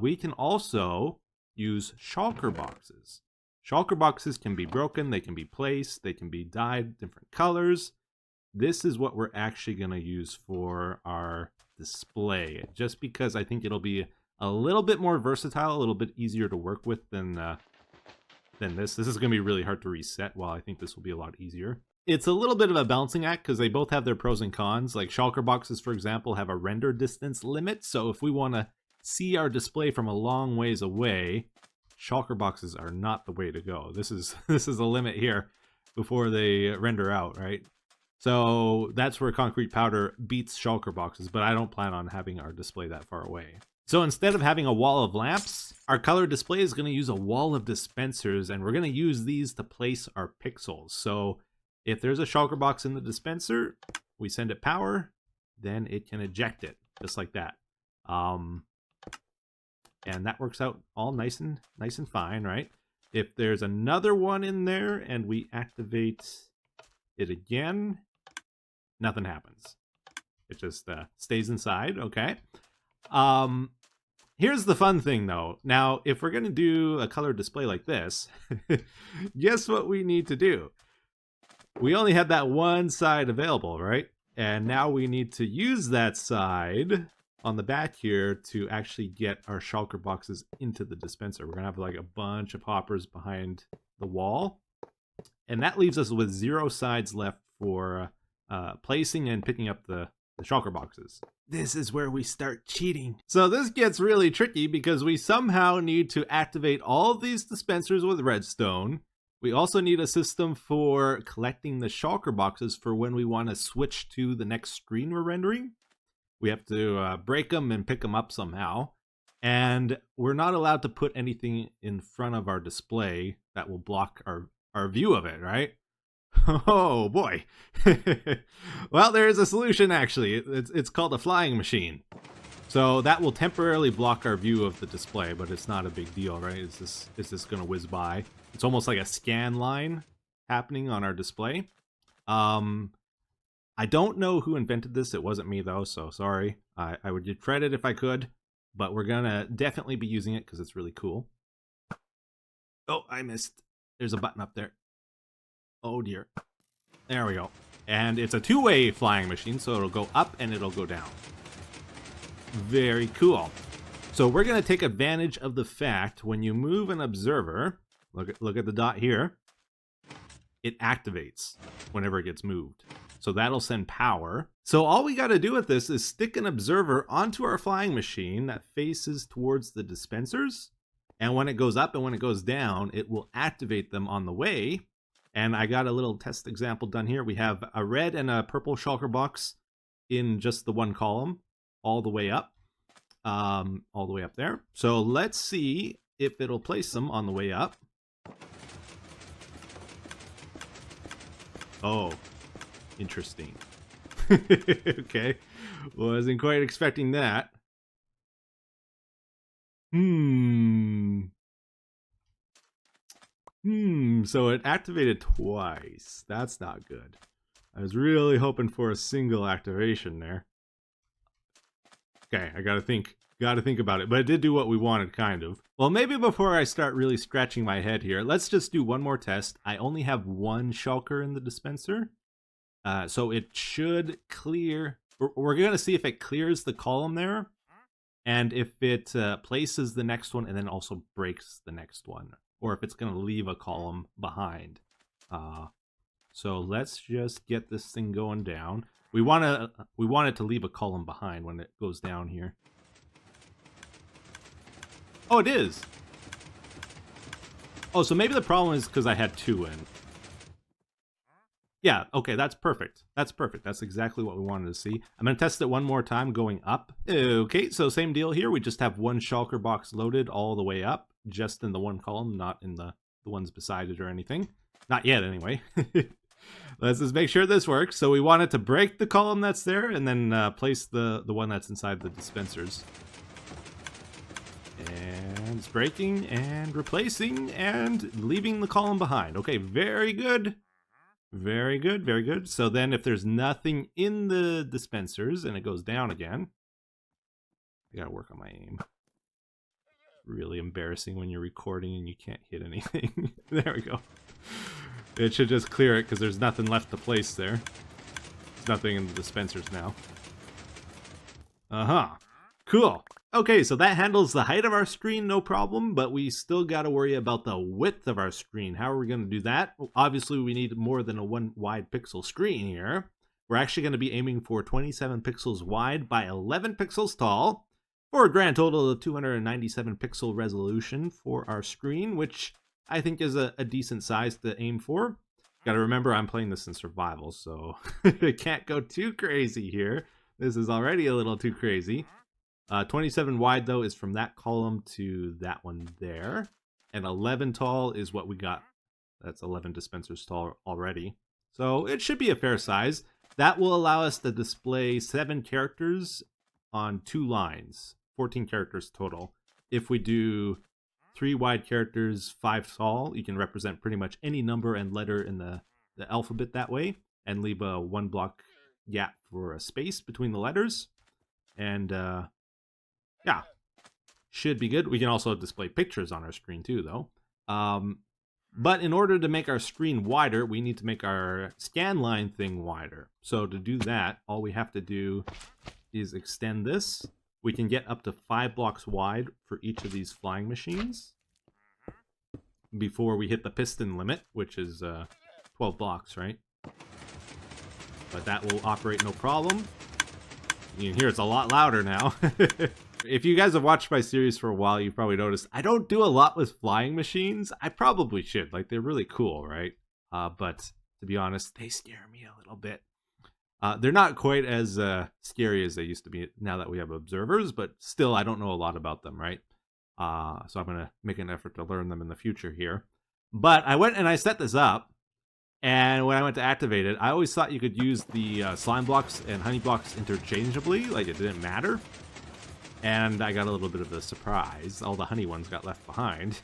We can also use shulker boxes. Shulker boxes can be broken, they can be placed, they can be dyed different colors. This is what we're actually going to use for our display, just because I think it'll be a little bit more versatile, a little bit easier to work with than this. This is going to be really hard to reset, while I think this will be a lot easier. It's a little bit of a balancing act because they both have their pros and cons. Like shulker boxes, for example, have a render distance limit, so if we want to see our display from a long ways away, shulker boxes are not the way to go. This is a limit here before they render out, right? So that's where concrete powder beats shulker boxes, but I don't plan on having our display that far away. So instead of having a wall of lamps, our color display is going to use a wall of dispensers, and we're going to use these to place our pixels. So if there's a shulker box in the dispenser, we send it power, then it can eject it, just like that. And that works out all nice and fine, right? If there's another one in there and we activate it again, nothing happens. It just stays inside, okay? Here's the fun thing, though. Now, if we're going to do a color display like this, guess what we need to do? We only had that one side available, right? And now we need to use that side on the back here to actually get our shulker boxes into the dispenser. We're going to have like a bunch of hoppers behind the wall. And that leaves us with 0 sides left for placing and picking up the shulker boxes. This is where we start cheating. So this gets really tricky because we somehow need to activate all of these dispensers with redstone. We also need a system for collecting the shulker boxes for when we want to switch to the next screen we're rendering. We have to break them and pick them up somehow. And we're not allowed to put anything in front of our display that will block our view of it, right? Oh boy. Well, there is a solution actually. It's called a flying machine. So that will temporarily block our view of the display, but it's not a big deal, right? It's just gonna whiz by. It's almost like a scan line happening on our display. I don't know who invented this. It wasn't me though, so sorry. I would give credit if I could, but we're gonna definitely be using it because it's really cool. Oh, I missed. There's a button up there. Oh dear. There we go. And it's a two-way flying machine, so it'll go up and it'll go down. Very cool. So we're going to take advantage of the fact when you move an observer, look at the dot here, it activates whenever it gets moved. So that'll send power. So all we got to do with this is stick an observer onto our flying machine that faces towards the dispensers. And when it goes up and when it goes down, it will activate them on the way. And I got a little test example done here. We have a red and a purple shulker box in just the one column, all the way up there. So let's see if it'll place them on the way up. Oh, interesting. Okay, wasn't quite expecting that. So it activated twice. That's not good. I was really hoping for a single activation there. Okay, I gotta think Got to think about it, but it did do what we wanted, kind of. Well, maybe before I start really scratching my head here, let's just do one more test. I only have one shulker in the dispenser, so it should clear. We're going to see if it clears the column there, and if it places the next one and then also breaks the next one, or if it's going to leave a column behind. So let's just get this thing going down. We want it to leave a column behind when it goes down here. Oh, it is. Oh, so maybe the problem is because I had 2 in. Yeah, okay, that's perfect. That's perfect. That's exactly what we wanted to see. I'm going to test it one more time going up. Okay, so same deal here. We just have one shulker box loaded all the way up, just in the one column, not in the ones beside it or anything. Not yet, anyway. Let's just make sure this works. So we wanted to break the column that's there and then place the one that's inside the dispensers. And it's breaking and replacing and leaving the column behind. Okay, very good. Very good, very good. So then if there's nothing in the dispensers and it goes down again, I gotta work on my aim. Really embarrassing when you're recording and you can't hit anything. There we go. It should just clear it because there's nothing left to place there. There's nothing in the dispensers now. Uh-huh. Cool. Okay, so that handles the height of our screen, no problem, but we still got to worry about the width of our screen. How are we going to do that? Well, obviously, we need more than a 1 wide pixel screen here. We're actually going to be aiming for 27 pixels wide by 11 pixels tall, for a grand total of 297 pixel resolution for our screen, which I think is a decent size to aim for. Got to remember, I'm playing this in survival, so it can't go too crazy here. This is already a little too crazy. 27 wide, though, is from that column to that one there. And 11 tall is what we got. That's 11 dispensers tall already. So it should be a fair size. That will allow us to display 7 characters on 2 lines. 14 characters total. If we do 3 wide characters, 5 tall, you can represent pretty much any number and letter in the alphabet that way. And leave a 1 block gap for a space between the letters. And yeah, should be good. We can also display pictures on our screen too, though. But in order to make our screen wider, we need to make our scan line thing wider. So to do that, all we have to do is extend this. We can get up to 5 blocks wide for each of these flying machines before we hit the piston limit, which is 12 blocks, right? But that will operate no problem. You can hear it's a lot louder now. If you guys have watched my series for a while, you've probably noticed I don't do a lot with flying machines. I probably should. Like, they're really cool, right? But to be honest, they scare me a little bit. They're not quite as scary as they used to be now that we have observers, but still, I don't know a lot about them, right? So I'm going to make an effort to learn them in the future here. But I went and I set this up, and when I went to activate it, I always thought you could use the slime blocks and honey blocks interchangeably, like it didn't matter. And I got a little bit of a surprise. All the honey ones got left behind.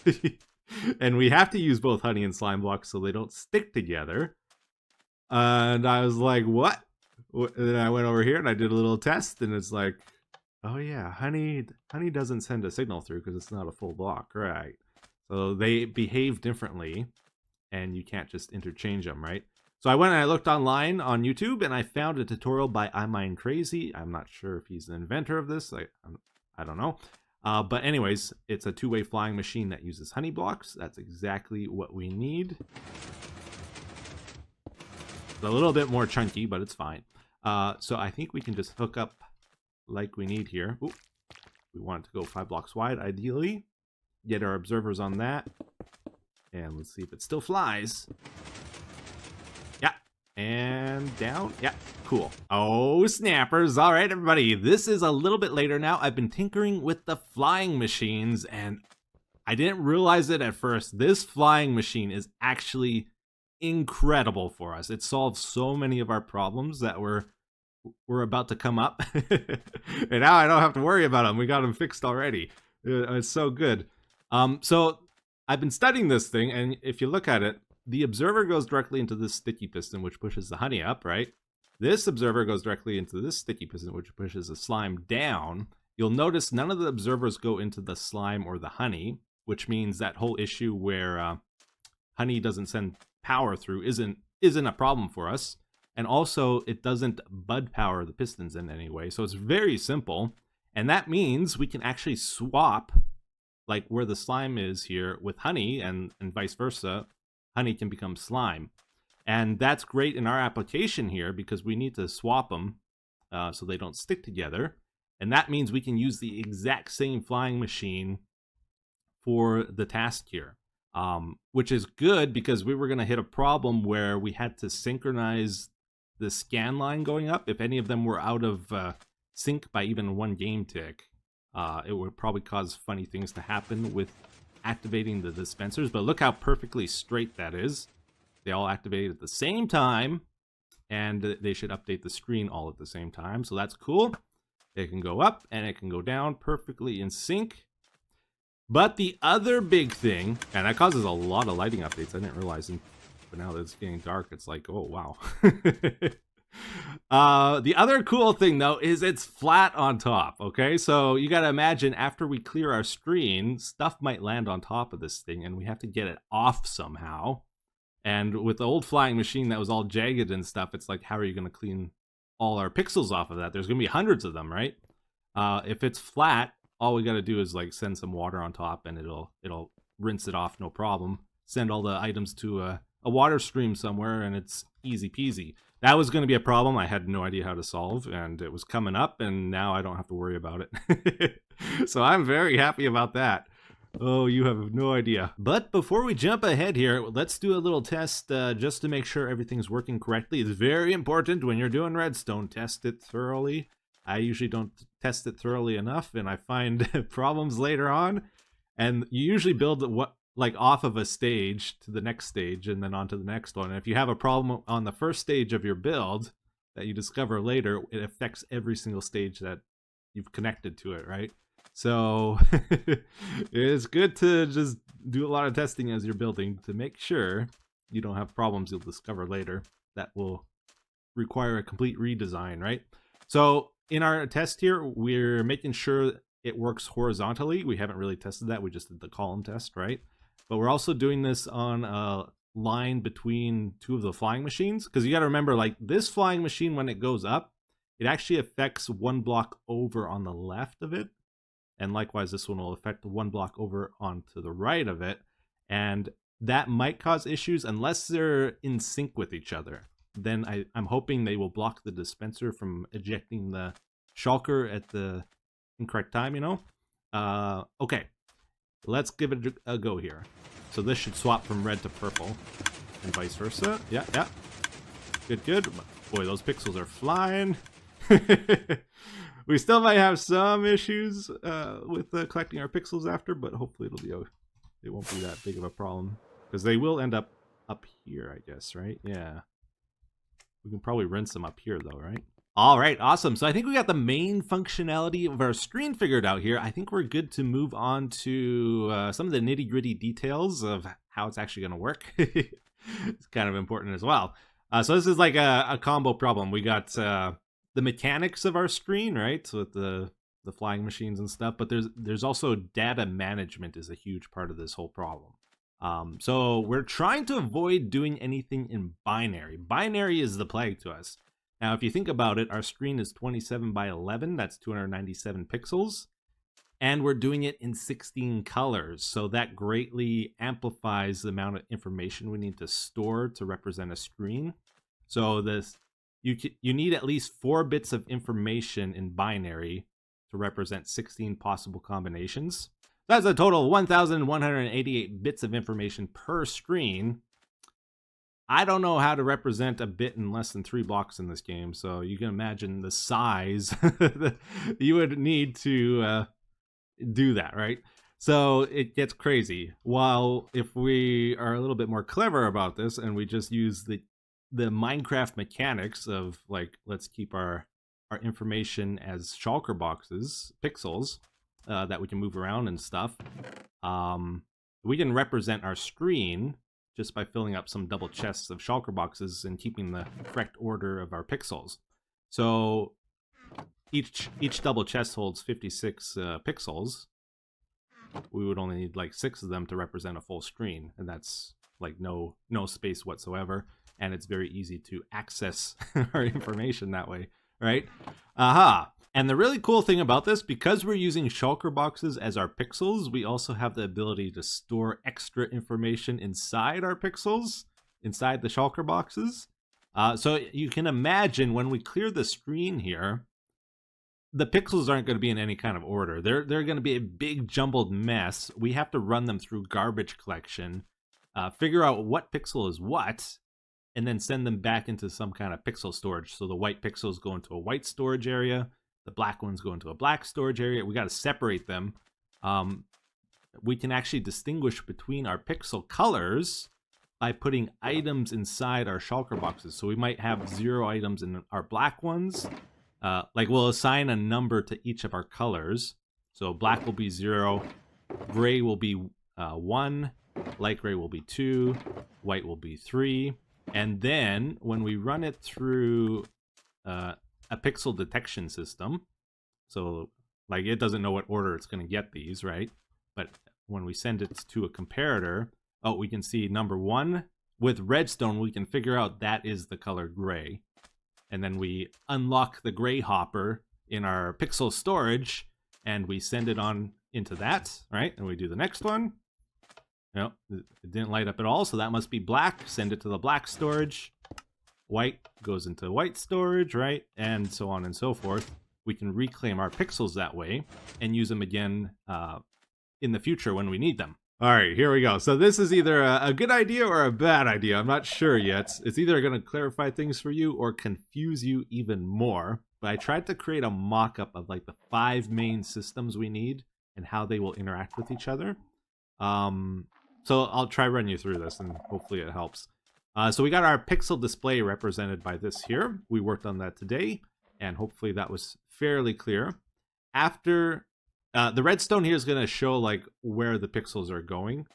And we have to use both honey and slime blocks so they don't stick together. And I was like, what? And then I went over here and I did a little test, and it's like, oh yeah, honey doesn't send a signal through because it's not a full block, right? So they behave differently, and you can't just interchange them, right? So I went and I looked online on YouTube, and I found a tutorial by iMindCrazy. I'm not sure if he's the inventor of this. I don't know. But anyways, it's a 2-way flying machine that uses honey blocks. That's exactly what we need. It's a little bit more chunky, but it's fine. So I think we can just hook up like we need here. Ooh, we want it to go 5 blocks wide, ideally. Get our observers on that. And let's see if it still flies. Yeah. And down. Yeah. Cool. Oh, snappers. All right, everybody. This is a little bit later now. I've been tinkering with the flying machines, and I didn't realize it at first. This flying machine is actually incredible for us. It solves so many of our problems that were about to come up. And now I don't have to worry about them. We got them fixed already. It's so good. So I've been studying this thing, and if you look at it, the observer goes directly into this sticky piston, which pushes the honey up, right? This observer goes directly into this sticky piston, which pushes the slime down. you'll notice none of the observers go into the slime or the honey, which means that whole issue where honey doesn't send power through isn't a problem for us. And also, it doesn't bud power the pistons in any way. So it's very simple. And that means we can actually swap, like where the slime is here, with honey, and vice versa. Honey can become slime. And that's great in our application here because we need to swap them so they don't stick together. And that means we can use the exact same flying machine for the task here. Which is good because we were going to hit a problem where we had to synchronize the scan line going up. If any of them were out of sync by even one game tick, it would probably cause funny things to happen with activating the dispensers. But look how perfectly straight that is. They all activate at the same time, and they should update the screen all at the same time. So that's cool. It can go up and it can go down perfectly in sync. But the other big thing, and that causes a lot of lighting updates, I didn't realize, but now that it's getting dark, it's like, oh, wow. The other cool thing, though, is it's flat on top, okay? So you got to imagine after we clear our screen, stuff might land on top of this thing, and we have to get it off somehow. And with the old flying machine that was all jagged and stuff, it's like, how are you going to clean all our pixels off of that? There's going to be hundreds of them, right? If it's flat, all we got to do is like send some water on top and it'll rinse it off, no problem. Send all the items to a water stream somewhere and it's easy peasy. That was going to be a problem I had no idea how to solve, and it was coming up, and now I don't have to worry about it. So I'm very happy about that. Oh, you have no idea. But before we jump ahead here, let's do a little test just to make sure everything's working correctly. It's very important when you're doing redstone, test it thoroughly. I usually don't test it thoroughly enough, and I find problems later on. And you usually build off of a stage to the next stage and then on to the next one. And if you have a problem on the first stage of your build that you discover later, it affects every single stage that you've connected to it, right? So it's good to just do a lot of testing as you're building to make sure you don't have problems you'll discover later that will require a complete redesign, right? So in our test here, we're making sure it works horizontally. We haven't really tested that. We just did the column test, right? But we're also doing this on a line between two of the flying machines, because you got to remember, like, this flying machine, when it goes up, it actually affects one block over on the left of it. And likewise, this one will affect one block over onto the right of it. And that might cause issues unless they're in sync with each other. Then I'm hoping they will block the dispenser from ejecting the shulker at the incorrect time, you know? Okay, let's give it a go here. So this should swap from red to purple and vice versa. Yeah. Good. Boy, those pixels are flying. We still might have some issues with collecting our pixels after, but hopefully it won't be that big of a problem, because they will end up here, I guess, right? Yeah. We can probably rinse them up here, though, right? All right, awesome. So I think we got the main functionality of our screen figured out here. I think we're good to move on to some of the nitty-gritty details of how it's actually going to work. It's kind of important as well. So this is like a combo problem. We got the mechanics of our screen, right? So with the flying machines and stuff, but there's also data management is a huge part of this whole problem. So we're trying to avoid doing anything in binary. Binary is the plague to us. Now, if you think about it, our screen is 27 by 11. That's 297 pixels. And we're doing it in 16 colors. So that greatly amplifies the amount of information we need to store to represent a screen. So you need at least 4 bits of information in binary to represent 16 possible combinations. That's a total of 1,188 bits of information per screen. I don't know how to represent a bit in less than 3 blocks in this game, so you can imagine the size that you would need to do that, right? So it gets crazy. While if we are a little bit more clever about this and we just use the Minecraft mechanics of, like, let's keep our information as shulker boxes, pixels, that we can move around and stuff. We can represent our screen just by filling up some double chests of shulker boxes and keeping the correct order of our pixels. So each double chest holds 56 pixels. We would only need like 6 of them to represent a full screen, and that's like no space whatsoever, and it's very easy to access our information that way, right? Aha. And the really cool thing about this, because we're using shulker boxes as our pixels, we also have the ability to store extra information inside our pixels, inside the shulker boxes. So you can imagine when we clear the screen here, the pixels aren't going to be in any kind of order. They're going to be a big jumbled mess. We have to run them through garbage collection, figure out what pixel is what, and then send them back into some kind of pixel storage. So the white pixels go into a white storage area, the black ones go into a black storage area. We got to separate them. We can actually distinguish between our pixel colors by putting items inside our shulker boxes. So we might have 0 items in our black ones. Like we'll assign a number to each of our colors. So black will be 0, gray will be 1, light gray will be 2, white will be 3. And then when we run it through a pixel detection system, so like it doesn't know what order it's going to get these, right? But when we send it to a comparator, oh, we can see number 1 with redstone, we can figure out that is the color gray. And then we unlock the gray hopper in our pixel storage, and we send it on into that, right? And we do the next one. No, it didn't light up at all, so that must be black. Send it to the black storage. White goes into white storage, right? And so on and so forth. We can reclaim our pixels that way and use them again in the future when we need them. All right, here we go. So this is either a good idea or a bad idea. I'm not sure yet. It's either going to clarify things for you or confuse you even more. But I tried to create a mock-up of like the 5 main systems we need and how they will interact with each other. So I'll try run you through this and hopefully it helps. So we got our pixel display represented by this here. We worked on that today, and hopefully that was fairly clear. After the redstone here is going to show like where the pixels are going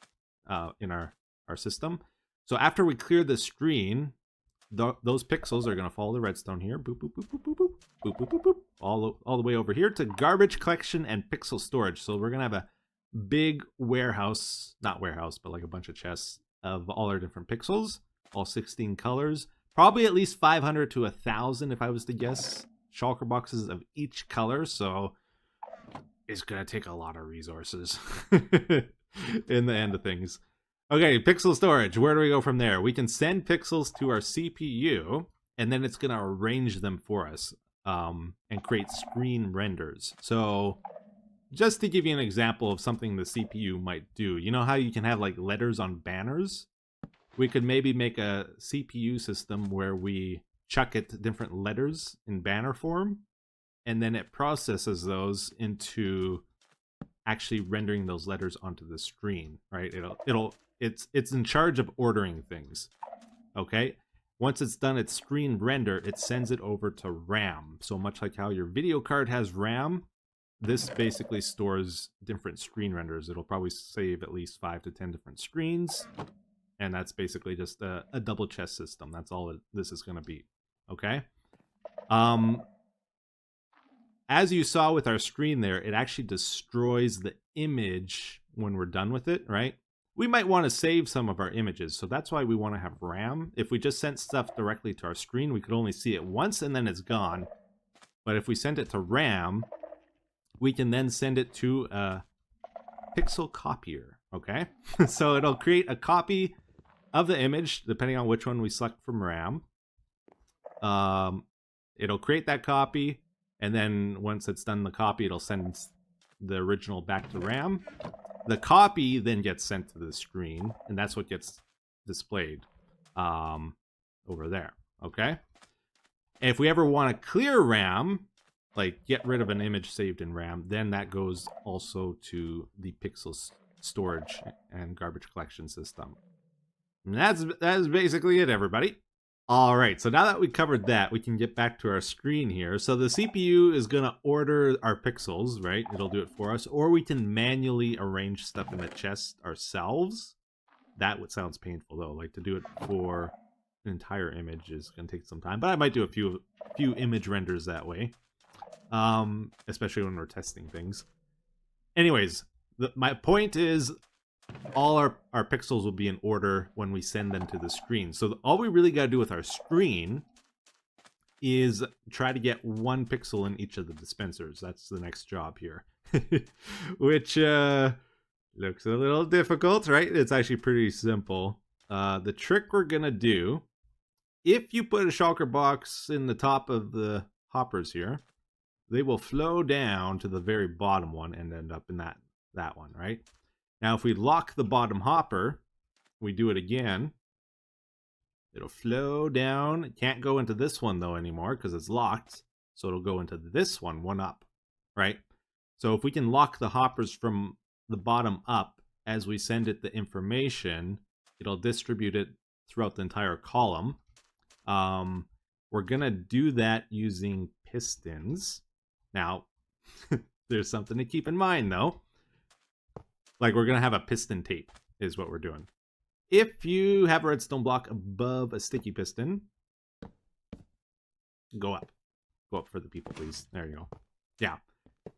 in our system. So after we clear the screen, those pixels are going to follow the redstone here. Boop, boop, boop, boop, boop, boop, boop, boop, boop, boop, all the way over here to garbage collection and pixel storage. So we're going to have a big warehouse, not warehouse, but like a bunch of chests of all our different pixels, all 16 colors. Probably at least 500 to 1,000 if I was to guess, shulker boxes of each color. So it's going to take a lot of resources in the end of things. Okay, pixel storage. Where do we go from there? We can send pixels to our CPU, and then it's going to arrange them for us and create screen renders. So just to give you an example of something the CPU might do, you know how you can have like letters on banners? We could maybe make a CPU system where we chuck it different letters in banner form, and then it processes those into actually rendering those letters onto the screen, right? It's in charge of ordering things. Okay? Once it's done its screen render, it sends it over to RAM. So much like how your video card has RAM, this basically stores different screen renders. It'll probably save at least 5 to 10 different screens. And that's basically just a double chest system. That's all this is going to be. Okay? As you saw with our screen there, it actually destroys the image when we're done with it, right? We might want to save some of our images, so that's why we want to have RAM. If we just sent stuff directly to our screen, we could only see it once and then it's gone. But if we send it to RAM, we can then send it to a pixel copier, okay? So it'll create a copy of the image, depending on which one we select from RAM. It'll create that copy, and then once it's done the copy, it'll send the original back to RAM. The copy then gets sent to the screen, and that's what gets displayed over there, okay? And if we ever want to clear RAM, like get rid of an image saved in RAM, then that goes also to the pixel storage and garbage collection system. And that's basically it, everybody. All right, so now that we covered that, we can get back to our screen here. So the CPU is going to order our pixels, right? It'll do it for us. Or we can manually arrange stuff in the chest ourselves. That sounds painful, though. Like, to do it for an entire image is going to take some time. But I might do a few image renders that way. especially when we're testing things. Anyways, my point is all our pixels will be in order when we send them to the screen. So all we really got to do with our screen is try to get 1 pixel in each of the dispensers. That's the next job here. Which looks a little difficult, right? It's actually pretty simple. The trick we're going to do, if you put a shulker box in the top of the hoppers here, they will flow down to the very bottom one and end up in that one, right? Now, if we lock the bottom hopper, we do it again, it'll flow down. It can't go into this one, though, anymore because it's locked. So it'll go into this one up, right? So if we can lock the hoppers from the bottom up as we send it the information, it'll distribute it throughout the entire column. We're going to do that using pistons. Now, there's something to keep in mind, though. Like, we're going to have a piston tape is what we're doing. If you have a redstone block above a sticky piston, go up. Go up for the people, please. There you go. Yeah.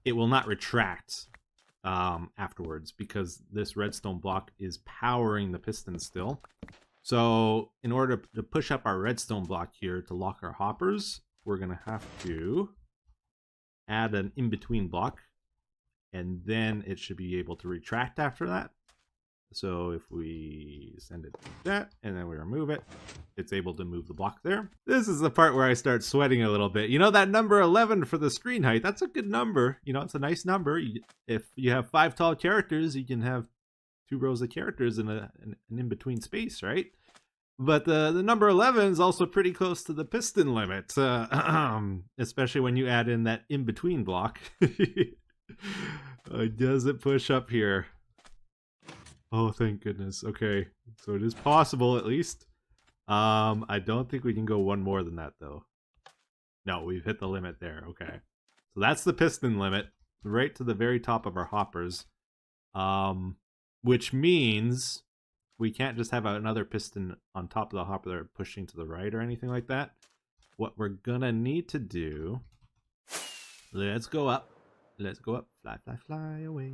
It will not retract afterwards because this redstone block is powering the piston still. So in order to push up our redstone block here to lock our hoppers, we're going to have to add an in-between block, and then it should be able to retract after that. So if we send it like that, and then we remove it, it's able to move the block there. This is the part where I start sweating a little bit. You know, that number 11 for the screen height, that's a good number. You know, it's a nice number. If you have 5 tall characters, you can have 2 rows of characters in an in-between space, right? But the number 11 is also pretty close to the piston limit, especially when you add in that in-between block. Does it push up here? Oh, thank goodness. Okay, so it is possible at least. I don't think we can go one more than that, though. No, we've hit the limit there. Okay, so that's the piston limit, right to the very top of our hoppers. Which means we can't just have another piston on top of the hopper that are pushing to the right or anything like that. What we're gonna need to do, let's go up. Let's go up. Fly, fly, fly away.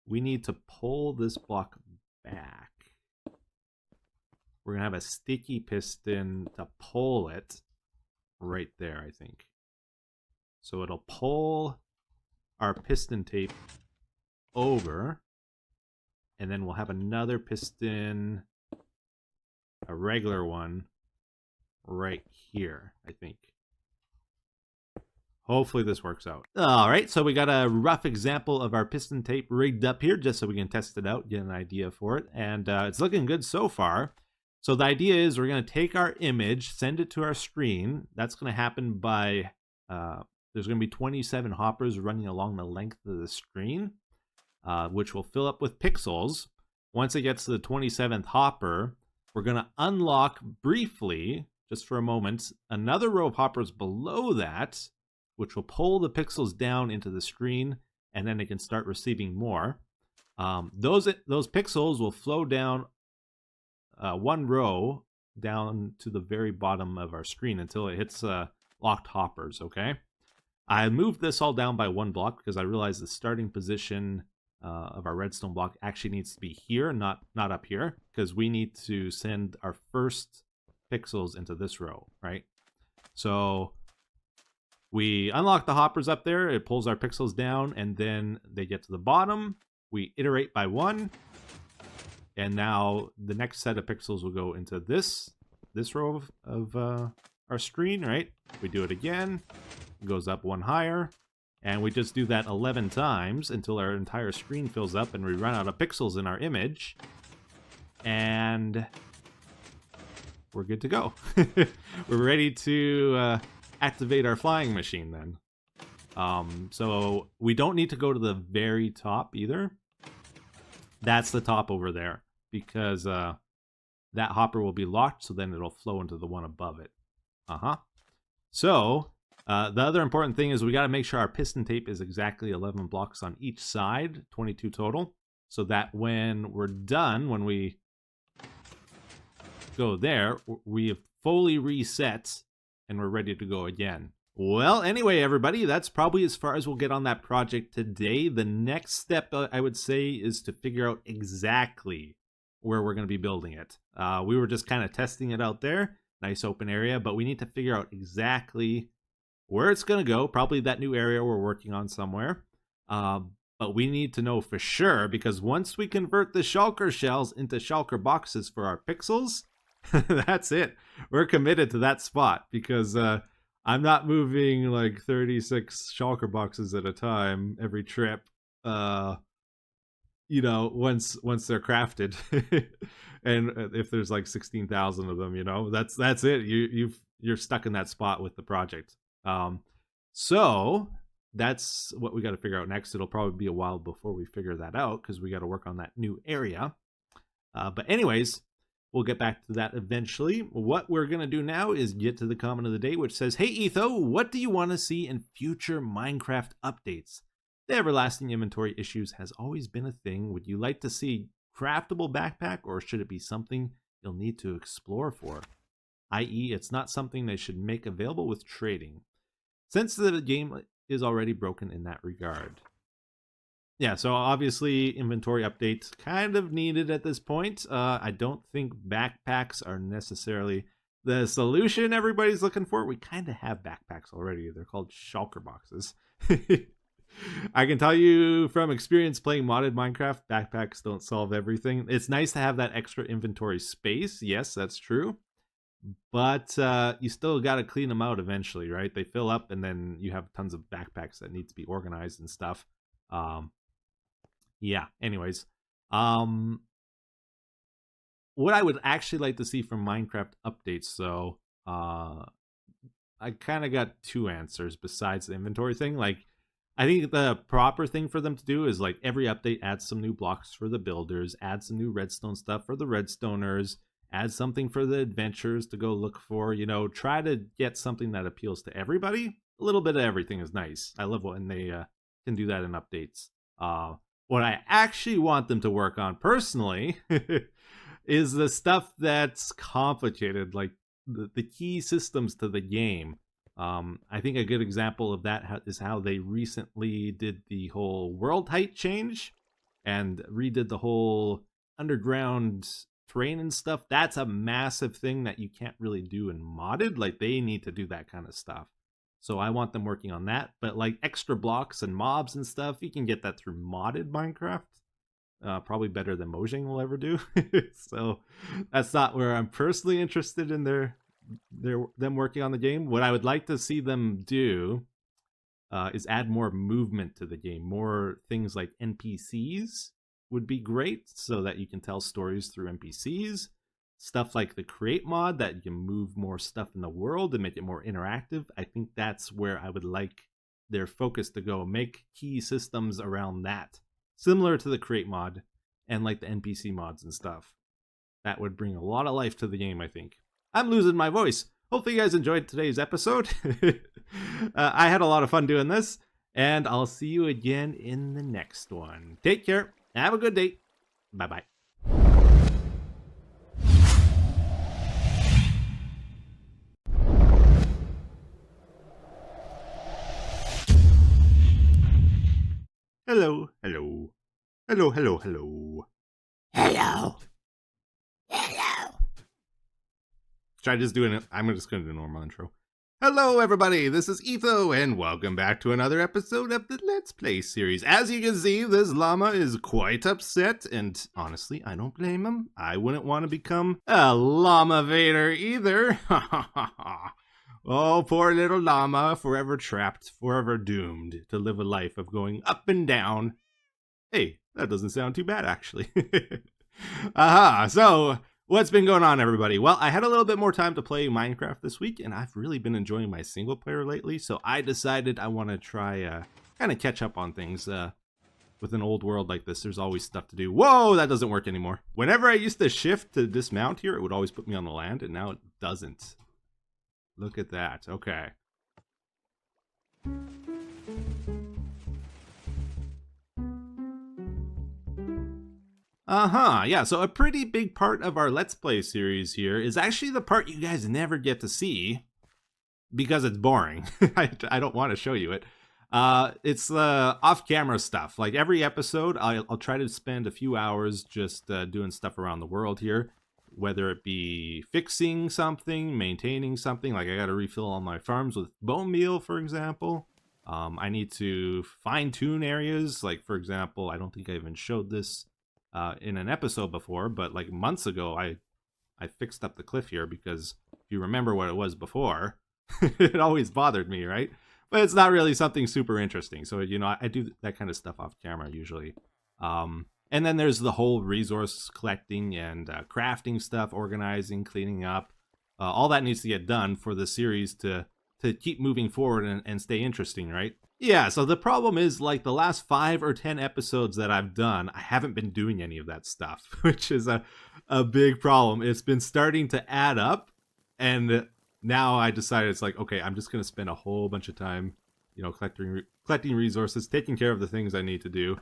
We need to pull this block back. We're gonna have a sticky piston to pull it right there, I think. So it'll pull our piston tape over, and then we'll have another piston, a regular one, right here, I think. Hopefully this works out. All right, so we got a rough example of our piston tape rigged up here just so we can test it out, get an idea for it. And it's looking good so far. So the idea is we're going to take our image, send it to our screen. That's going to happen by, there's going to be 27 hoppers running along the length of the screen, which will fill up with pixels. Once it gets to the 27th hopper, we're going to unlock briefly, just for a moment, another row of hoppers below that, which will pull the pixels down into the screen, and then it can start receiving more. Those pixels will flow down one row down to the very bottom of our screen until it hits locked hoppers, okay? I moved this all down by 1 block because I realized the starting position of our redstone block actually needs to be here, not up here, because we need to send our first pixels into this row, right? So we unlock the hoppers up there, it pulls our pixels down, and then they get to the bottom. We iterate by 1, and now the next set of pixels will go into this row of our screen, right? We do it again, it goes up 1 higher, and we just do that 11 times until our entire screen fills up and we run out of pixels in our image, and we're good to go. We're ready to activate our flying machine then. So we don't need to go to the very top either. That's the top over there, because that hopper will be locked, so then it'll flow into the one above it. So the other important thing is we got to make sure our piston tape is exactly 11 blocks on each side, 22 total, so that when we're done, when we go there, we have fully reset and we're ready to go again. Well, anyway, everybody, that's probably as far as we'll get on that project today. The next step, I would say, is to figure out exactly where we're going to be building it. We were just kind of testing it out there. Nice open area, but we need to figure out exactly where it's going to go. Probably that new area we're working on somewhere. But we need to know for sure, because once we convert the shulker shells into shulker boxes for our pixels, that's it. We're committed to that spot, because I'm not moving like 36 shulker boxes at a time every trip. You know, once they're crafted, and if there's like 16,000 of them, you know, that's it. You're stuck in that spot with the project. So that's what we got to figure out next. It'll probably be a while before we figure that out, because we got to work on that new area. But anyways, we'll get back to that eventually. What we're going to do now is get to the comment of the day, which says, "Hey Etho, what do you want to see in future Minecraft updates? The everlasting inventory issues has always been a thing. Would you like to see craftable backpack, or should it be something you'll need to explore for? I.e., it's not something they should make available with trading, since the game is already broken in that regard." Yeah, so obviously inventory updates kind of needed at this point. I don't think backpacks are necessarily the solution everybody's looking for. We kind of have backpacks already. They're called shulker boxes. I can tell you from experience playing modded Minecraft, backpacks don't solve everything. It's nice to have that extra inventory space. Yes, that's true. But you still got to clean them out eventually, right? They fill up, and then you have tons of backpacks that need to be organized and stuff. Yeah, anyways. What I would actually like to see from Minecraft updates, so I kind of got two answers besides the inventory thing. Like, I think the proper thing for them to do is, like, every update add some new blocks for the builders, add some new redstone stuff for the redstoners, add something for the adventurers to go look for, you know, try to get something that appeals to everybody. A little bit of everything is nice. I love when they can do that in updates. What I actually want them to work on personally is the stuff that's complicated, like the key systems to the game. I think a good example of that is how they recently did the whole world height change and redid the whole underground terrain and stuff. That's a massive thing that you can't really do in modded. Like, they need to do that kind of stuff. So I want them working on that. But like extra blocks and mobs and stuff, you can get that through modded Minecraft. Probably better than Mojang will ever do. So that's not where I'm personally interested in them working on the game. What I would like to see them do is add more movement to the game. More things like NPCs would be great, so that you can tell stories through NPCs. Stuff like the create mod, that you can move more stuff in the world and make it more interactive. I think that's where I would like their focus to go. Make key systems around that, similar to the create mod and like the NPC mods and stuff. That would bring a lot of life to the game, I think. I'm losing my voice. Hopefully you guys enjoyed today's episode. I had a lot of fun doing this, and I'll see you again in the next one. Take care. Have a good day. Bye-bye. Hello, hello. Hello, hello, hello. Hello. Hello. Should I just do it? I'm just going to do a normal intro. Hello, everybody. This is Etho, and welcome back to another episode of the Let's Play series. As you can see, this llama is quite upset, and honestly, I don't blame him. I wouldn't want to become a llama vader either. Oh, poor little llama, forever trapped, forever doomed to live a life of going up and down. Hey, that doesn't sound too bad, actually. Aha, so what's been going on, everybody? Well, I had a little bit more time to play Minecraft this week, and I've really been enjoying my single player lately, so I decided I want to try kind of catch up on things. With an old world like this, there's always stuff to do. Whoa, that doesn't work anymore. Whenever I used to shift to dismount here, it would always put me on the land, and now it doesn't. Look at that. Okay. Yeah, so a pretty big part of our Let's Play series here is actually the part you guys never get to see. because it's boring. I don't want to show you it. It's off-camera stuff. Like every episode, I'll try to spend a few hours just doing stuff around the world here, whether it be fixing something, maintaining something. Like I got to refill all my farms with bone meal, for example. I need to fine-tune areas. Like, for example, I don't think I even showed this in an episode before, but like months ago, I fixed up the cliff here because if you remember what it was before, it always bothered me, right? But it's not really something super interesting. So, you know, I do that kind of stuff off camera usually. And then there's the whole resource collecting and crafting stuff, organizing, cleaning up. All that needs to get done for the series to keep moving forward and stay interesting, right? Yeah, so the problem is, like, the last 5 or 10 episodes that I've done, I haven't been doing any of that stuff, which is a big problem. It's been starting to add up, and now I decided it's like, okay, I'm just going to spend a whole bunch of time, you know, collecting resources, taking care of the things I need to do.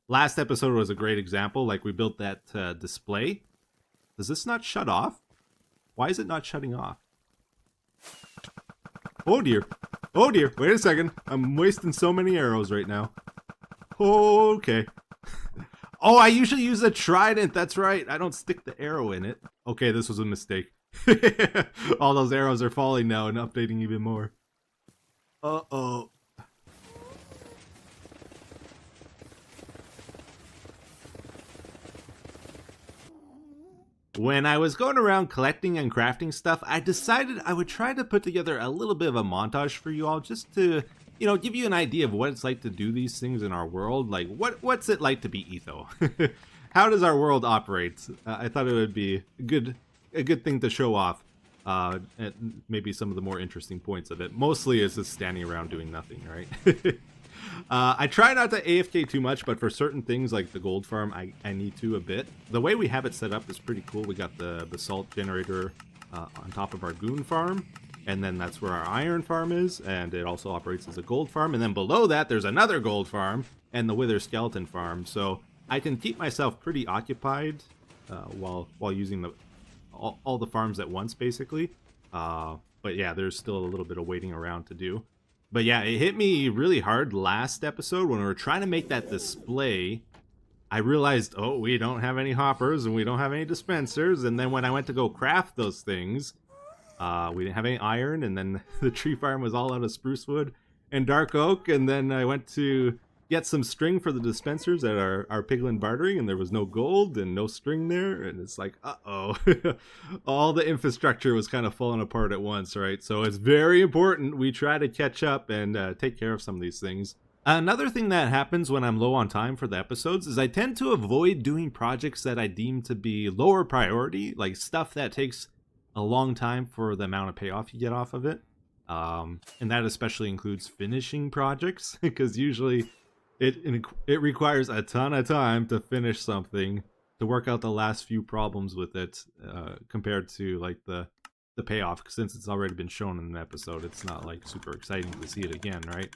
Last episode was a great example. Like, we built that display. Does this not shut off? Why is it not shutting off? Oh dear. Oh dear. Wait a second. I'm wasting so many arrows right now. Okay. Oh, I usually use a trident. That's right. I don't stick the arrow in it. Okay, this was a mistake. All those arrows are falling now and updating even more. Uh-oh. When I was going around collecting and crafting stuff, I decided I would try to put together a little bit of a montage for you all just to, you know, give you an idea of what it's like to do these things in our world. Like, what's it like to be Etho? How does our world operate? I thought it would be a good thing to show off. And maybe some of the more interesting points of it. Mostly it's just standing around doing nothing, right? I try not to AFK too much, but for certain things like the gold farm, I need to a bit. The way we have it set up is pretty cool. We got the basalt generator on top of our goon farm, and then that's where our iron farm is, and it also operates as a gold farm. And then below that, there's another gold farm and the wither skeleton farm. So I can keep myself pretty occupied while using all the farms at once, basically. But yeah, there's still a little bit of waiting around to do. But yeah, it hit me really hard last episode when we were trying to make that display. I realized, oh, we don't have any hoppers and we don't have any dispensers. And then when I went to go craft those things, we didn't have any iron. And then the tree farm was all out of spruce wood and dark oak. And then I went to get some string for the dispensers at our piglin bartering, and there was no gold and no string there. And it's like, uh-oh. All the infrastructure was kind of falling apart at once, right? So it's very important we try to catch up and take care of some of these things. Another thing that happens when I'm low on time for the episodes is I tend to avoid doing projects that I deem to be lower priority, like stuff that takes a long time for the amount of payoff you get off of it. And that especially includes finishing projects, because usually it requires a ton of time to finish something, to work out the last few problems with it, compared to like the payoff. Since it's already been shown in an episode, it's not like super exciting to see it again, right?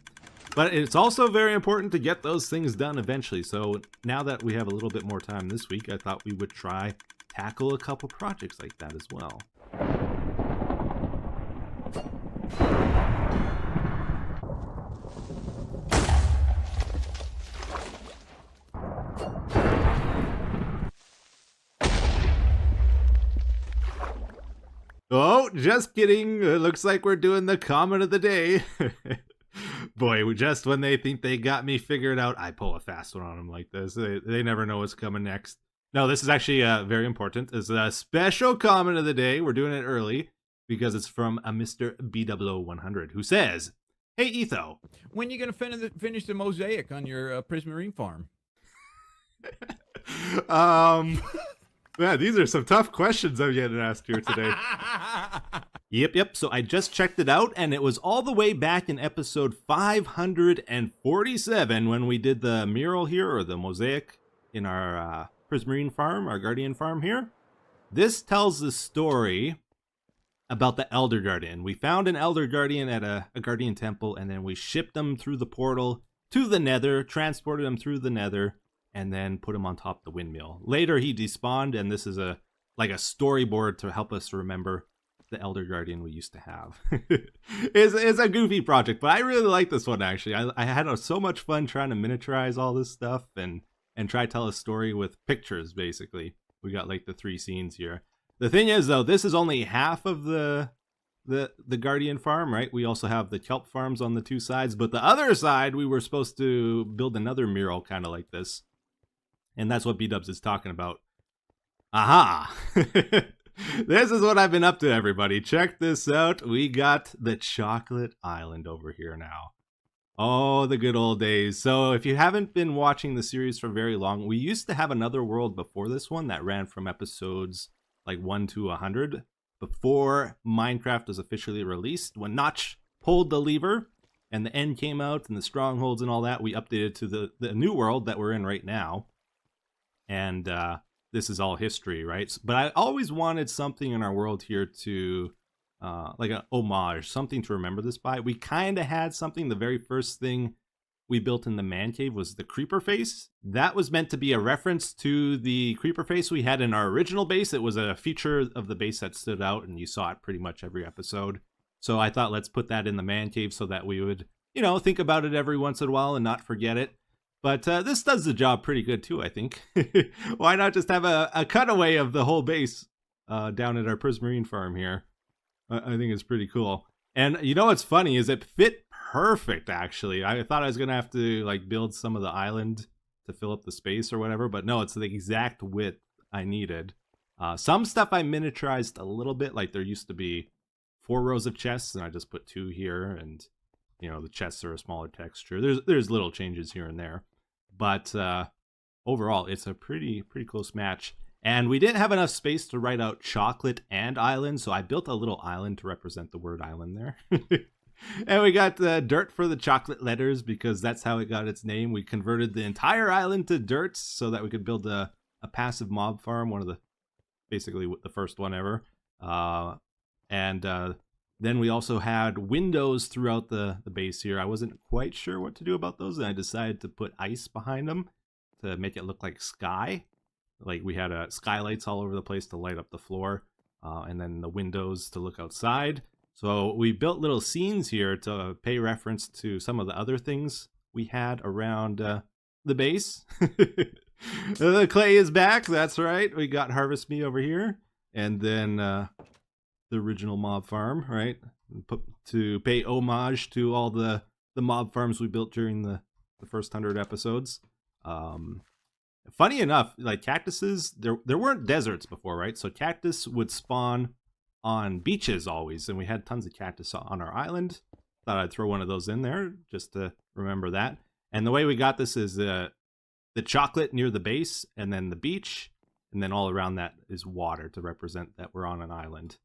But it's also very important to get those things done eventually. So now that we have a little bit more time this week, I thought we would tackle a couple projects like that as well. Oh, just kidding. It looks like we're doing the comment of the day. Boy, just when they think they got me figured out, I pull a fast one on them like this. They never know what's coming next. No, this is actually very important. It's a special comment of the day. We're doing it early because it's from a Mr. BW100 who says, "Hey, Etho. When are you going to finish the mosaic on your Prismarine farm?" Man, these are some tough questions I'm getting asked here today. Yep. So I just checked it out, and it was all the way back in episode 547 when we did the mural here, or the mosaic, in our Prismarine farm, our Guardian farm here. This tells the story about the Elder Guardian. We found an Elder Guardian at a Guardian temple, and then we shipped them through the portal to the Nether, transported them through the Nether, and then put him on top of the windmill. Later, he despawned, and this is like a storyboard to help us remember the Elder Guardian we used to have. It's a goofy project, but I really like this one, actually. I had so much fun trying to miniaturize all this stuff and try to tell a story with pictures, basically. We got like the 3 scenes here. The thing is, though, this is only half of the Guardian farm, right? We also have the kelp farms on the 2 sides, but the other side, we were supposed to build another mural kind of like this. And that's what B-Dubs is talking about. Aha! This is what I've been up to, everybody. Check this out. We got the Chocolate Island over here now. Oh, the good old days. So if you haven't been watching the series for very long, we used to have another world before this one that ran from episodes like 1 to 100 before Minecraft was officially released. When Notch pulled the lever and the end came out and the strongholds and all that, we updated to the new world that we're in right now. And this is all history, right? But I always wanted something in our world here to, like an homage, something to remember this by. We kind of had something. The very first thing we built in the man cave was the creeper face. That was meant to be a reference to the creeper face we had in our original base. It was a feature of the base that stood out, and you saw it pretty much every episode. So I thought, let's put that in the man cave so that we would, you know, think about it every once in a while and not forget it. But this does the job pretty good too, I think. Why not just have a cutaway of the whole base down at our Prismarine farm here? I think it's pretty cool. And you know what's funny is it fit perfect, actually. I thought I was going to have to like build some of the island to fill up the space or whatever, but no, it's the exact width I needed. Some stuff I miniaturized a little bit, like there used to be 4 rows of chests and I just put 2 here, and you know the chests are a smaller texture. There's little changes here and there. But overall, it's a pretty close match. And we didn't have enough space to write out chocolate and island, so I built a little island to represent the word island there. And we got the dirt for the chocolate letters because that's how it got its name. We converted the entire island to dirt so that we could build a passive mob farm, one of the, basically the first one ever. Then we also had windows throughout the base here. I wasn't quite sure what to do about those, and I decided to put ice behind them to make it look like sky. Like we had skylights all over the place to light up the floor, and then the windows to look outside. So we built little scenes here to pay reference to some of the other things we had around the base. The clay is back, that's right. We got Harvest Me over here. And then the original mob farm, right? To pay homage to all the mob farms we built during the first 100 episodes. Funny enough, like cactuses, there weren't deserts before, right? So cactus would spawn on beaches always, and we had tons of cactus on our island. Thought I'd throw one of those in there just to remember that. And the way we got this is the chocolate near the base, and then the beach, and then all around that is water to represent that we're on an island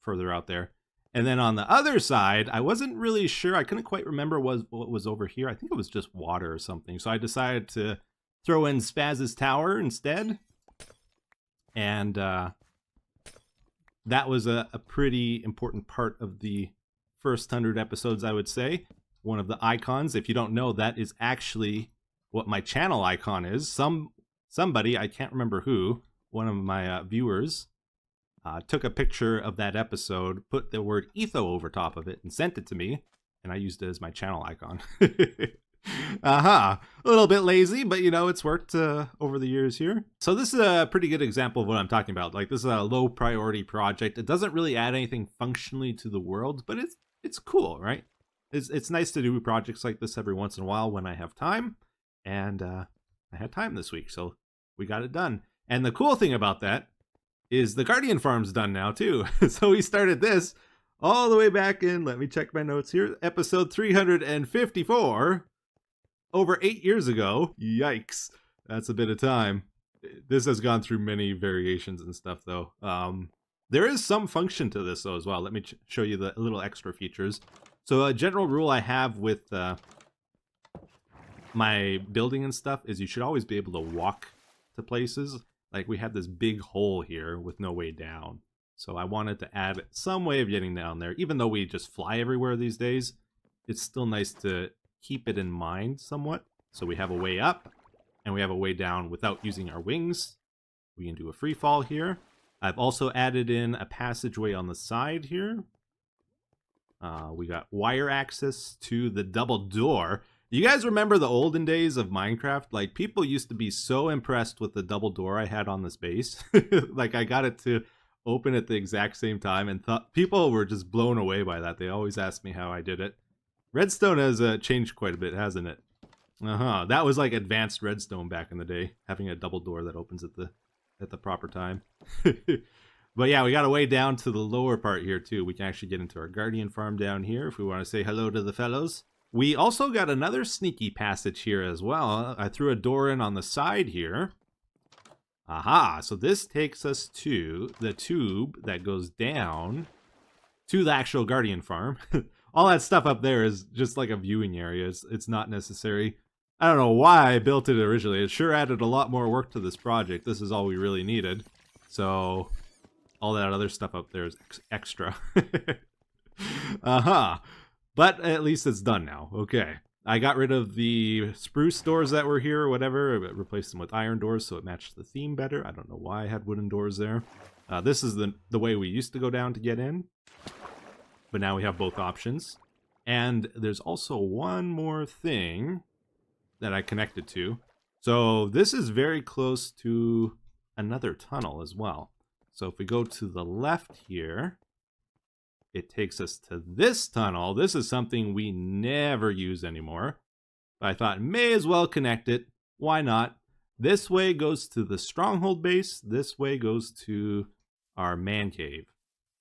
further out there. And then on the other side, I wasn't really sure. I couldn't quite remember what was over here. I think it was just water or something. So I decided to throw in Spaz's Tower instead. And that was a pretty important part of the first 100 episodes, I would say. One of the icons. If you don't know, that is actually what my channel icon is. Somebody, I can't remember who, one of my viewers, took a picture of that episode, put the word Etho over top of it, and sent it to me, and I used it as my channel icon. A little bit lazy, but you know, it's worked over the years here. So this is a pretty good example of what I'm talking about. Like, this is a low priority project. It doesn't really add anything functionally to the world, but it's cool, right? It's nice to do projects like this every once in a while when I have time, and I had time this week, so we got it done. And the cool thing about that is the Guardian Farm's done now too. So we started this all the way back in, let me check my notes here, episode 354, over 8 years ago. Yikes, that's a bit of time. This has gone through many variations and stuff though. There is some function to this though as well. Let me show you the little extra features. So a general rule I have with my building and stuff is you should always be able to walk to places. Like we had this big hole here with no way down. So I wanted to add some way of getting down there. Even though we just fly everywhere these days, it's still nice to keep it in mind somewhat. So we have a way up and we have a way down without using our wings. We can do a free fall here. I've also added in a passageway on the side here. We got wire access to the double door. You guys remember the olden days of Minecraft? Like, people used to be so impressed with the double door I had on this base. Like, I got it to open at the exact same time, and thought people were just blown away by that. They always asked me how I did it. Redstone has changed quite a bit, hasn't it? That was like advanced redstone back in the day, having a double door that opens at the proper time. But yeah, we got a way down to the lower part here too. We can actually get into our guardian farm down here if we want to say hello to the fellows. We also got another sneaky passage here as well. I threw a door in on the side here. Aha, so this takes us to the tube that goes down to the actual guardian farm. All that stuff up there is just like a viewing area. It's not necessary. I don't know why I built it originally. It sure added a lot more work to this project. This is all we really needed. So all that other stuff up there is extra. But at least it's done now. Okay. I got rid of the spruce doors that were here or whatever. I replaced them with iron doors so it matched the theme better. I don't know why I had wooden doors there. This is the way we used to go down to get in. But now we have both options. And there's also one more thing that I connected to. So this is very close to another tunnel as well. So if we go to the left here, it takes us to this tunnel. This is something we never use anymore. But I thought may as well connect it. Why not? This way goes to the stronghold base. This way goes to our man cave.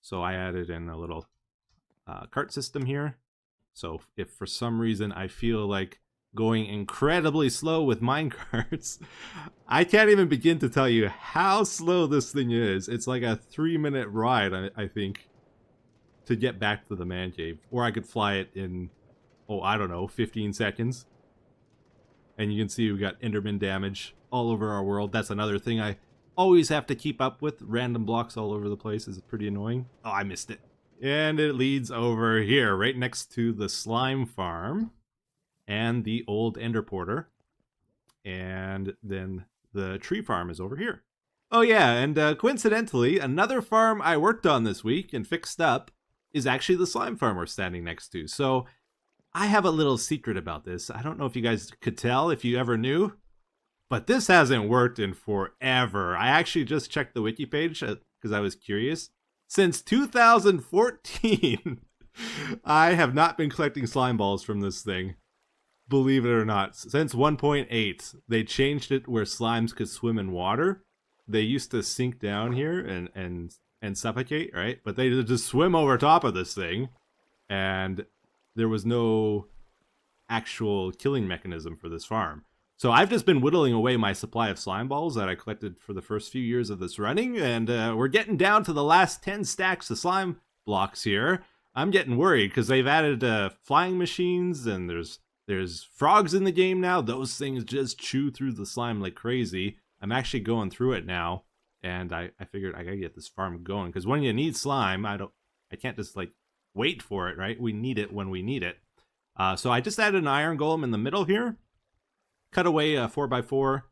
So I added in a little cart system here. So if for some reason I feel like going incredibly slow with minecarts, I can't even begin to tell you how slow this thing is. It's like a 3-minute ride, I think, to get back to the man cave. Or I could fly it in, oh, I don't know, 15 seconds. And you can see we got Enderman damage all over our world. That's another thing I always have to keep up with. Random blocks all over the place is pretty annoying. Oh, I missed it. And it leads over here, right next to the slime farm and the old ender porter. And then the tree farm is over here. Oh yeah, and coincidentally, another farm I worked on this week and fixed up is actually the slime farm we're standing next to. So I have a little secret about this. I don't know if you guys could tell, if you ever knew, but this hasn't worked in forever. I actually just checked the wiki page because I was curious. Since 2014, I have not been collecting slime balls from this thing. Believe it or not. Since 1.8, they changed it where slimes could swim in water. They used to sink down here and suffocate, right? But they just swim over top of this thing. And there was no actual killing mechanism for this farm. So I've just been whittling away my supply of slime balls that I collected for the first few years of this running, and we're getting down to the last 10 stacks of slime blocks here. I'm getting worried because they've added flying machines, and there's frogs in the game now. Those things just chew through the slime like crazy. I'm actually going through it now, and I figured I gotta get this farm going, because when you need slime, I can't just like wait for it, right? We need it when we need it. So I just added an iron golem in the middle here. Cut away a 4x4,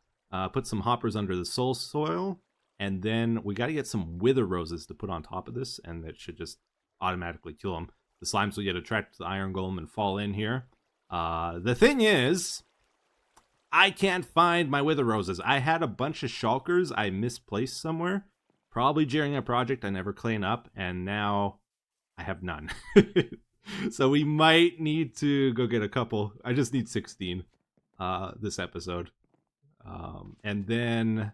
put some hoppers under the soul soil, and then we got to get some wither roses to put on top of this, and that should just automatically kill them. The slimes will get attracted to the iron golem and fall in here. The thing is, I can't find my wither roses. I had a bunch of shulkers I misplaced somewhere, probably during a project I never cleaned up, and now I have none. So we might need to go get a couple. I just need 16. This episode. And then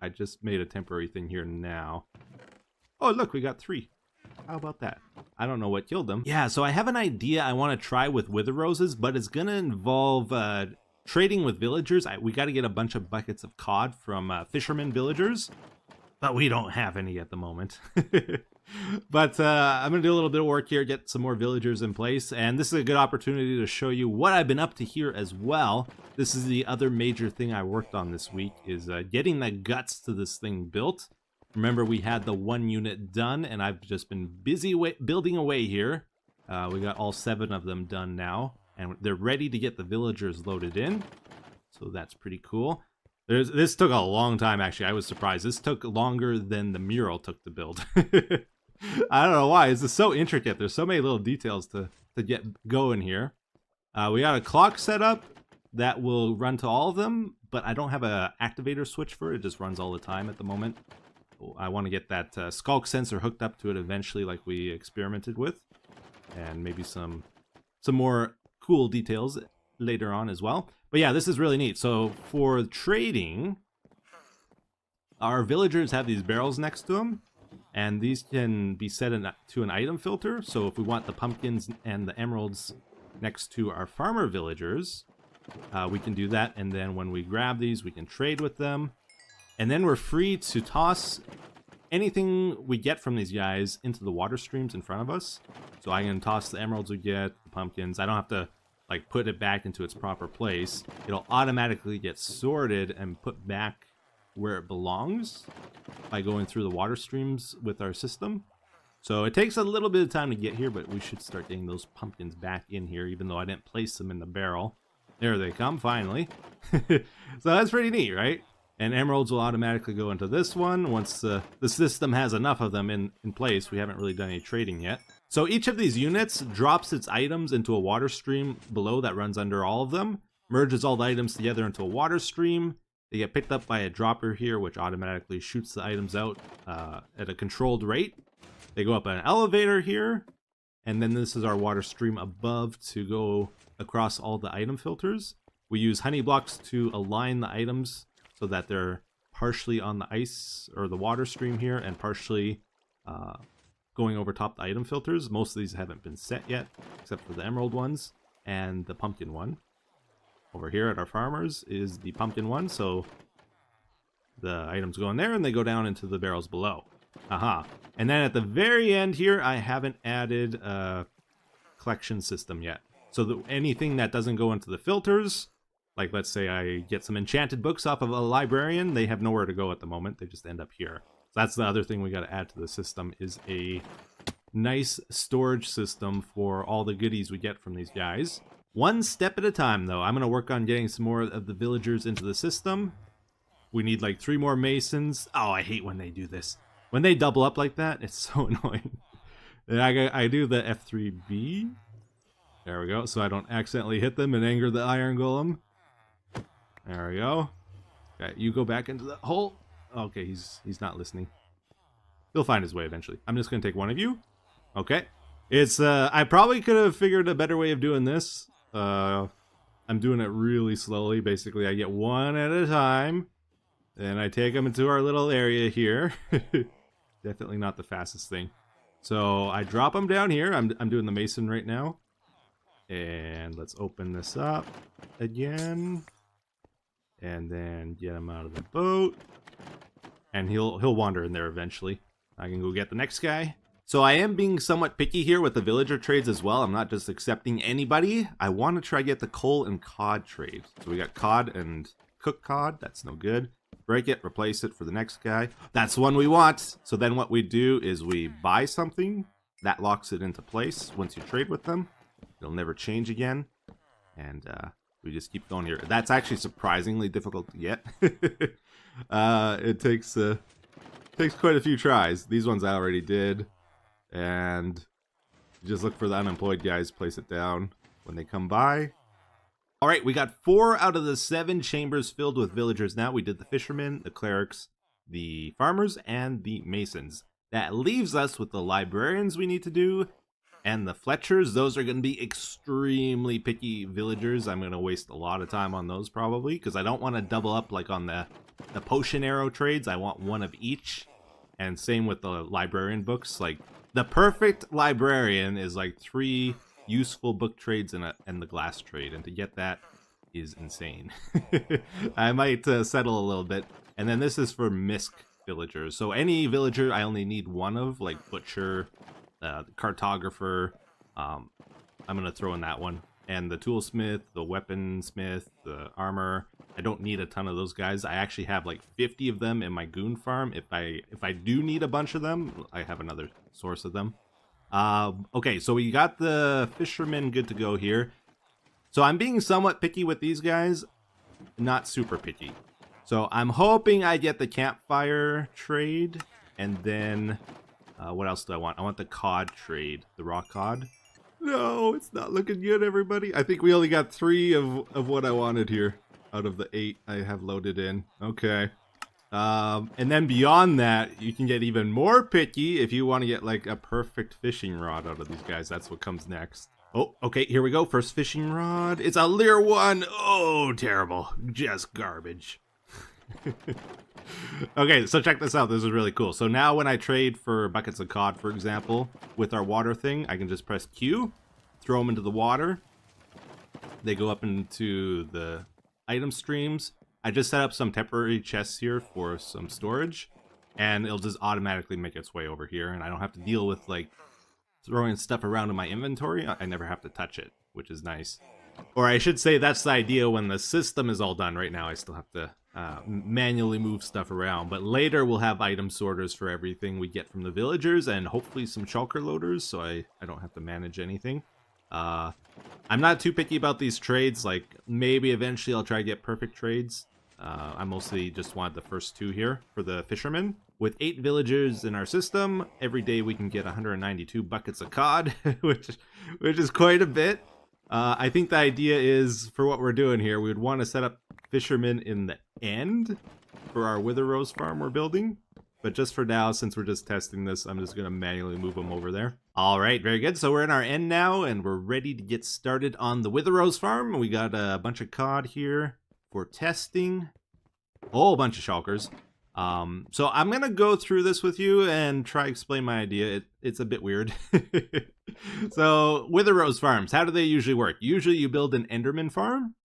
I just made a temporary thing here now. Oh, look, we got 3. How about that? I don't know what killed them. Yeah, so I have an idea I want to try with wither roses, but it's going to involve trading with villagers. We got to get a bunch of buckets of cod from fishermen villagers, but we don't have any at the moment. But I'm going to do a little bit of work here, get some more villagers in place, and this is a good opportunity to show you what I've been up to here as well. This is the other major thing I worked on this week, is getting the guts to this thing built. Remember, we had the 1 unit done, and I've just been busy building away here. We got all 7 of them done now, and they're ready to get the villagers loaded in, so that's pretty cool. This took a long time, actually. I was surprised. This took longer than the mural took to build. I don't know why. This is so intricate. There's so many little details to get going here. We got a clock set up that will run to all of them, but I don't have an activator switch for it. It just runs all the time at the moment. I want to get that skulk sensor hooked up to it eventually, like we experimented with. And maybe some more cool details later on as well. But yeah, this is really neat. So for trading, our villagers have these barrels next to them, and these can be set to an item filter. So if we want the pumpkins and the emeralds next to our farmer villagers, we can do that. And then when we grab these, we can trade with them. And then we're free to toss anything we get from these guys into the water streams in front of us. So I can toss the emeralds we get, the pumpkins. I don't have to like put it back into its proper place. It'll automatically get sorted and put back where it belongs by going through the water streams with our system. So it takes a little bit of time to get here, but we should start getting those pumpkins back in here, even though I didn't place them in the barrel. There they come, finally. So that's pretty neat, right? And emeralds will automatically go into this one once the system has enough of them in place. We haven't really done any trading yet. So each of these units drops its items into a water stream below that runs under all of them, merges all the items together into a water stream. They get picked up by a dropper here, which automatically shoots the items out at a controlled rate. They go up an elevator here, and then this is our water stream above to go across all the item filters. We use honey blocks to align the items so that they're partially on the ice or the water stream here and partially going over top the item filters. Most of these haven't been set yet, except for the emerald ones and the pumpkin one. Over here at our farmers is the pumpkin one, so the items go in there and they go down into the barrels below. Aha. And then at the very end here, I haven't added a collection system yet. So anything that doesn't go into the filters, like let's say I get some enchanted books off of a librarian, they have nowhere to go at the moment. They just end up here. So that's the other thing we got to add to the system, is a nice storage system for all the goodies we get from these guys. One step at a time, though. I'm going to work on getting some more of the villagers into the system. We need like 3 more masons. Oh, I hate when they do this. When they double up like that, it's so annoying. And I do the F3B. There we go, so I don't accidentally hit them and anger the iron golem. There we go. Okay, you go back into the hole. Okay, he's not listening. He'll find his way eventually. I'm just going to take one of you. Okay. It's, I probably could have figured a better way of doing this. I'm doing it really slowly. Basically, I get one at a time. And I take them into our little area here. Definitely not the fastest thing. So I drop them down here. I'm doing the mason right now. And let's open this up again. And then get him out of the boat. And he'll wander in there eventually. I can go get the next guy. So I am being somewhat picky here with the villager trades as well. I'm not just accepting anybody. I want to try get the coal and cod trade. So we got cod and cooked cod. That's no good. Break it, replace it for the next guy. That's the one we want. So then what we do is we buy something. That locks it into place once you trade with them. It'll never change again. And we just keep going here. That's actually surprisingly difficult to get. It takes quite a few tries. These ones I already did. And just look for the unemployed guys, place it down when they come by. All right, we got 4 out of the 7 chambers filled with villagers now. We did the fishermen, the clerics, the farmers, and the masons. That leaves us with the librarians we need to do, and the Fletchers. Those are going to be extremely picky villagers. I'm going to waste a lot of time on those probably, because I don't want to double up like on the potion arrow trades. I want one of each, and same with the librarian books. Like, the perfect librarian is like 3 useful book trades and the glass trade, and to get that is insane. I might settle a little bit. And then this is for misc villagers. So any villager I only need one of, like butcher, cartographer. I'm gonna throw in that one, and the toolsmith, the weaponsmith, the armor. I don't need a ton of those guys. I actually have like 50 of them in my goon farm. If I do need a bunch of them, I have another source of them. Okay, so we got the fishermen good to go here. So I'm being somewhat picky with these guys, not super picky. So I'm hoping I get the campfire trade, and then what else do I want? I want the cod trade, the raw cod. No, it's not looking good, everybody. I think we only got 3 of what I wanted here out of the 8 I have loaded in. Okay. And then beyond that, you can get even more picky if you want to get like a perfect fishing rod out of these guys. That's what comes next. Oh, okay, here we go. First fishing rod. It's a Lear 1. Oh, terrible. Just garbage. Okay, so check this out. This is really cool. So now when I trade for buckets of cod, for example, with our water thing, I can just press Q, throw them into the water. They go up into the item streams. I just set up some temporary chests here for some storage, and it'll just automatically make its way over here, and I don't have to deal with like throwing stuff around in my inventory. I never have to touch it, which is nice. Or I should say that's the idea when the system is all done. Right now I still have to manually move stuff around, but later we'll have item sorters for everything we get from the villagers, and hopefully some shulker loaders, so I don't have to manage anything. I'm not too picky about these trades. Like, maybe eventually I'll try to get perfect trades. I mostly just want the first 2 here for the fishermen. With 8 villagers in our system, every day we can get 192 buckets of cod, which is quite a bit. I think the idea is, for what we're doing here, we would want to set up fishermen in the end for our Wither Rose farm we're building. But just for now, since we're just testing this, I'm just going to manually move them over there. All right, very good. So we're in our end now, and we're ready to get started on the Wither Rose farm. We got a bunch of cod here for testing. A whole bunch of shulkers. So I'm going to go through this with you and try to explain my idea. It's a bit weird. So, Wither Rose farms, how do they usually work? Usually you build an Enderman farm.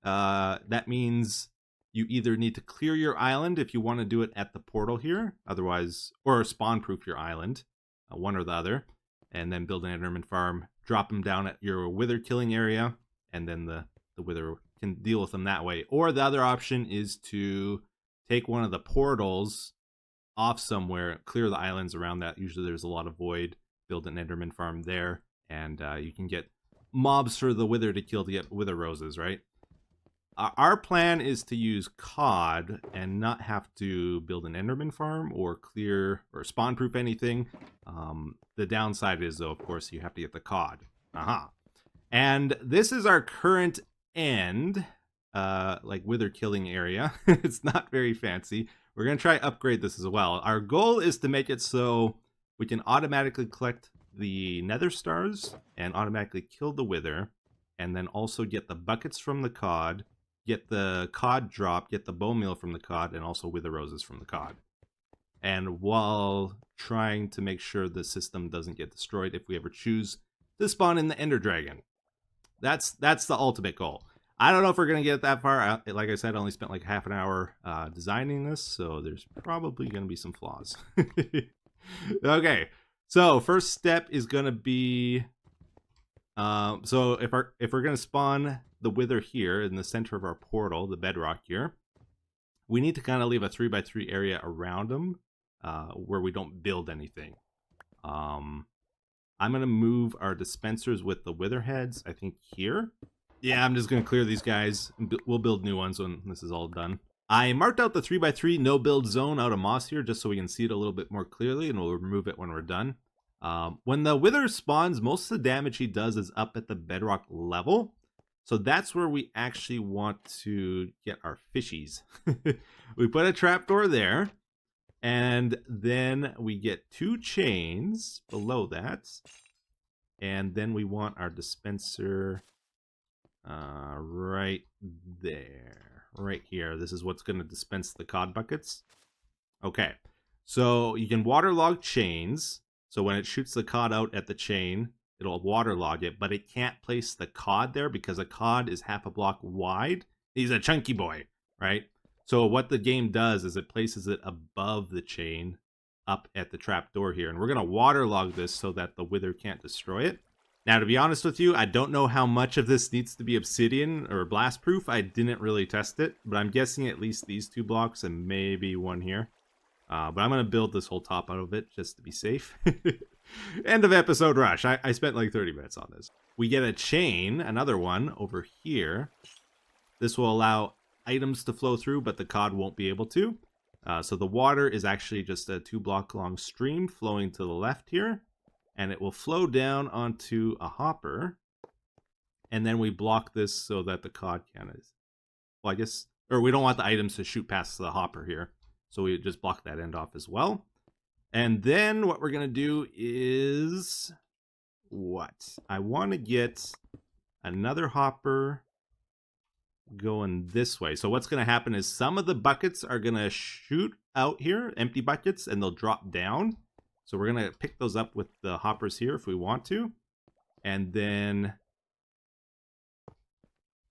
That means you either need to clear your island if you want to do it at the portal here, otherwise, or spawn-proof your island, one or the other, and then build an Enderman farm, drop them down at your Wither killing area, and then the Wither can deal with them that way. Or the other option is to take one of the portals off somewhere, clear the islands around that. Usually there's a lot of void, build an Enderman farm there, and you can get mobs for the Wither to kill to get Wither Roses, right? Our plan is to use cod and not have to build an Enderman farm or clear or spawn proof anything. The downside is, though, of course, you have to get the cod. And this is our current end, like Wither killing area. It's not very fancy. We're going to try upgrade this as well. Our goal is to make it so we can automatically collect the nether stars and automatically kill the Wither, and then also get the buckets from the cod, get the cod drop, get the bone meal from the cod, and also Wither Roses from the cod. And while trying to make sure the system doesn't get destroyed if we ever choose to spawn in the Ender Dragon. That's the ultimate goal. I don't know if we're going to get that far. Like I said, I only spent like half an hour designing this, so there's probably going to be some flaws. Okay, so first step is going to be... so if we're going to spawn the Wither here in the center of our portal, the bedrock here, we need to kind of leave a 3x3 area around them where we don't build anything. I'm going to move our dispensers with the Wither heads, I think here. Yeah, I'm just going to clear these guys. We'll build new ones when this is all done. I marked out the 3x3 no build zone out of moss here just so we can see it a little bit more clearly, and we'll remove it when we're done. When the Wither spawns, most of the damage he does is up at the bedrock level. So that's where we actually want to get our fishies. We put a trapdoor there, and then we get 2 chains below that. And then we want our dispenser right there, right here. This is what's going to dispense the cod buckets. Okay, so you can waterlog chains. So when it shoots the cod out at the chain, it'll waterlog it, but it can't place the cod there because a cod is half a block wide. He's a chunky boy, right? So what the game does is it places it above the chain up at the trapdoor here. And we're going to waterlog this so that the Wither can't destroy it. Now, to be honest with you, I don't know how much of this needs to be obsidian or blast proof. I didn't really test it, but I'm guessing at least these 2 blocks and maybe one here. But I'm going to build this whole top out of it just to be safe. End of episode rush. I spent like 30 minutes on this. We get a chain, another one over here. This will allow items to flow through, but the cod won't be able to. So the water is actually just a 2-block long stream flowing to the left here, and it will flow down onto a hopper. And then we block this so that the cod can is. Well, I guess, or we don't want the items to shoot past the hopper here, so we just block that end off as well. And then what we're gonna do is what? I want to get another hopper going this way. So what's going to happen is some of the buckets are going to shoot out here, empty buckets, and they'll drop down. So we're going to pick those up with the hoppers here if we want to. And then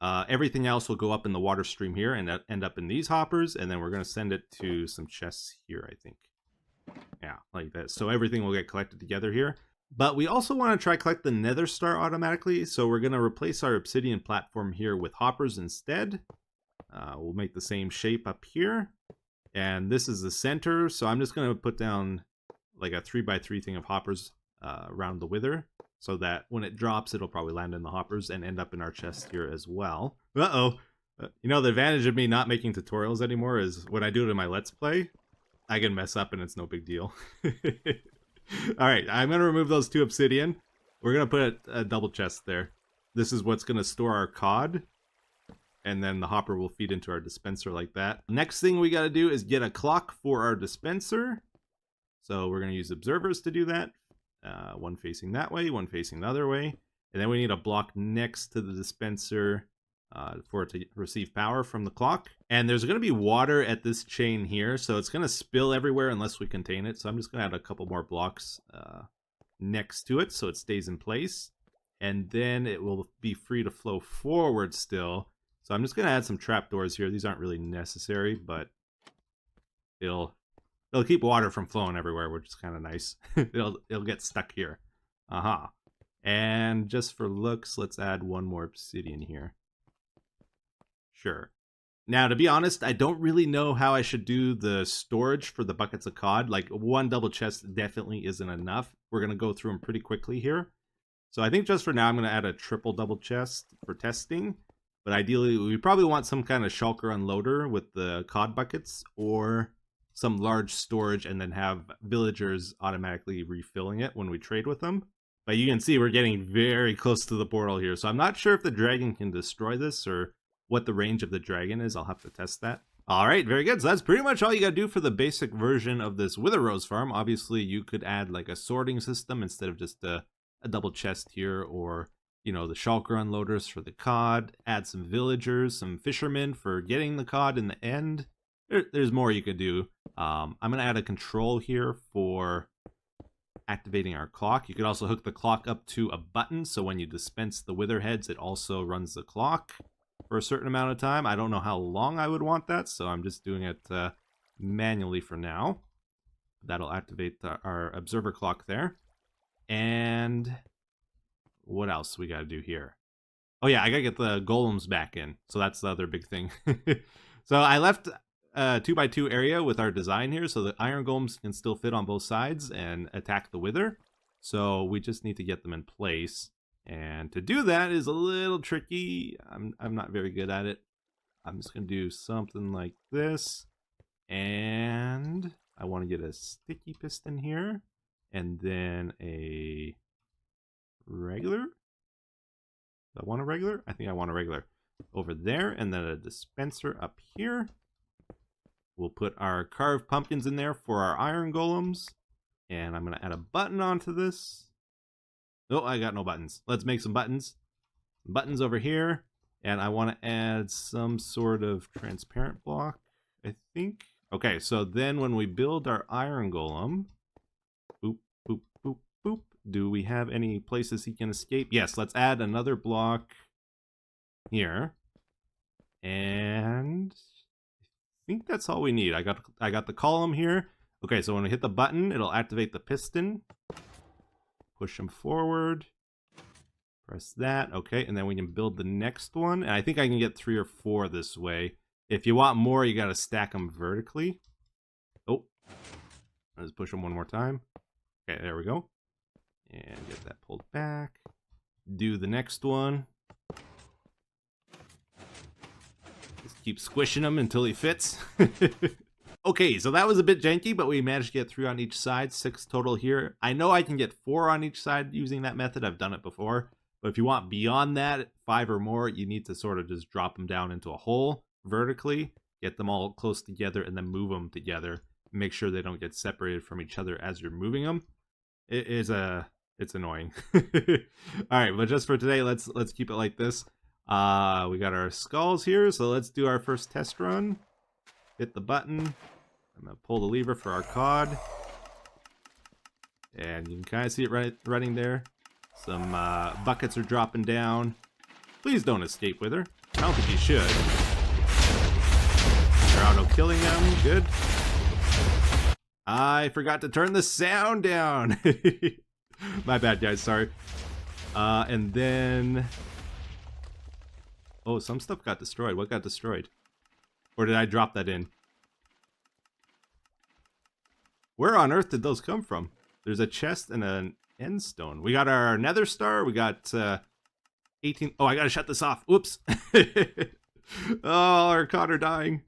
everything else will go up in the water stream here and end up in these hoppers. And then we're going to send it to some chests here, I think. Yeah, like that. So everything will get collected together here. But we also want to try collect the nether star automatically, so we're going to replace our obsidian platform here with hoppers instead. We'll make the same shape up here, and this is the center, so I'm just going to put down like a 3x3 thing of hoppers around the wither, so that when it drops, it'll probably land in the hoppers and end up in our chest here as well. You know, the advantage of me not making tutorials anymore is when I do it in my Let's Play, I can mess up and it's no big deal. Alright, I'm going to remove those 2 obsidian. We're going to put a double chest there. This is what's going to store our cod. And then the hopper will feed into our dispenser like that. Next thing we got to do is get a clock for our dispenser. So we're going to use observers to do that. One facing that way, one facing the other way. And then we need a block next to the dispenser for it to receive power from the clock. And there's going to be water at this chain here, so it's going to spill everywhere unless we contain it. So I'm just going to add a couple more blocks next to it so it stays in place. And then it will be free to flow forward still. So I'm just going to add some trapdoors here. These aren't really necessary, but it'll keep water from flowing everywhere, which is kind of nice. it'll get stuck here. And just for looks, let's add one more obsidian here. Sure. Now, to be honest, I don't really know how I should do the storage for the buckets of cod. Like, one double chest definitely isn't enough. We're going to go through them pretty quickly here. So I think just for now, I'm going to add a triple double chest for testing. But ideally, we probably want some kind of shulker unloader with the cod buckets, or some large storage and then have villagers automatically refilling it when we trade with them. But you can see we're getting very close to the portal here. So I'm not sure if the dragon can destroy this or what the range of the dragon is. I'll have to test that. All right, very good. So that's pretty much all you got to do for the basic version of this Wither Rose farm. Obviously, you could add like a sorting system instead of just a double chest here, or, you know, the shulker unloaders for the cod, add some villagers, some fishermen for getting the cod in the end. There's more you could do. I'm going to add a control here for activating our clock. You could also hook the clock up to a button, so when you dispense the wither heads, it also runs the clock for a certain amount of time. I don't know how long I would want that, so I'm just doing it manually for now. That'll activate our observer clock there. And what else we got to do here? Oh yeah, I got to get the golems back in. So that's the other big thing. So I left a 2x2 area with our design here, so the iron golems can still fit on both sides and attack the wither. So we just need to get them in place. And to do that is a little tricky. I'm not very good at it. I'm just going to do something like this. And I want to get a sticky piston here. And then a regular. Do I want a regular? I think I want a regular over there. And then a dispenser up here. We'll put our carved pumpkins in there for our iron golems. And I'm going to add a button onto this. Oh, I got no buttons. Let's make some buttons. Buttons over here. And I want to add some sort of transparent block, I think. Okay, so then when we build our iron golem, boop, boop, boop, boop. Do we have any places he can escape? Yes, let's add another block here. And I think that's all we need. I got the column here. Okay, so when we hit the button, it'll activate the piston. Push them forward. Press that. Okay, and then we can build the next one. And I think I can get 3 or 4 this way. If you want more, you got to stack them vertically. Oh, let's push them one more time. Okay, there we go. And get that pulled back. Do the next one. Just keep squishing him until he fits. Okay, so that was a bit janky, but we managed to get 3 on each side, 6 total here. I know I can get 4 on each side using that method. I've done it before. But if you want beyond that, 5 or more, you need to sort of just drop them down into a hole vertically, get them all close together, and then move them together. Make sure they don't get separated from each other as you're moving them. It's annoying. All right, but just for today, let's keep it like this. We got our skulls here, so let's do our first test run. Hit the button. I'm gonna pull the lever for our cod, and you can kind of see it running there. Some buckets are dropping down. Please don't escape with her. I don't think you should. Gerardo killing them. Good. I forgot to turn the sound down. My bad, guys. Sorry. And then... Oh, some stuff got destroyed. What got destroyed? Or did I drop that in? Where on earth did those come from? There's a chest and an end stone. We got our nether star. We got 18... Oh, I gotta shut this off. Whoops. Oh, our cod are dying.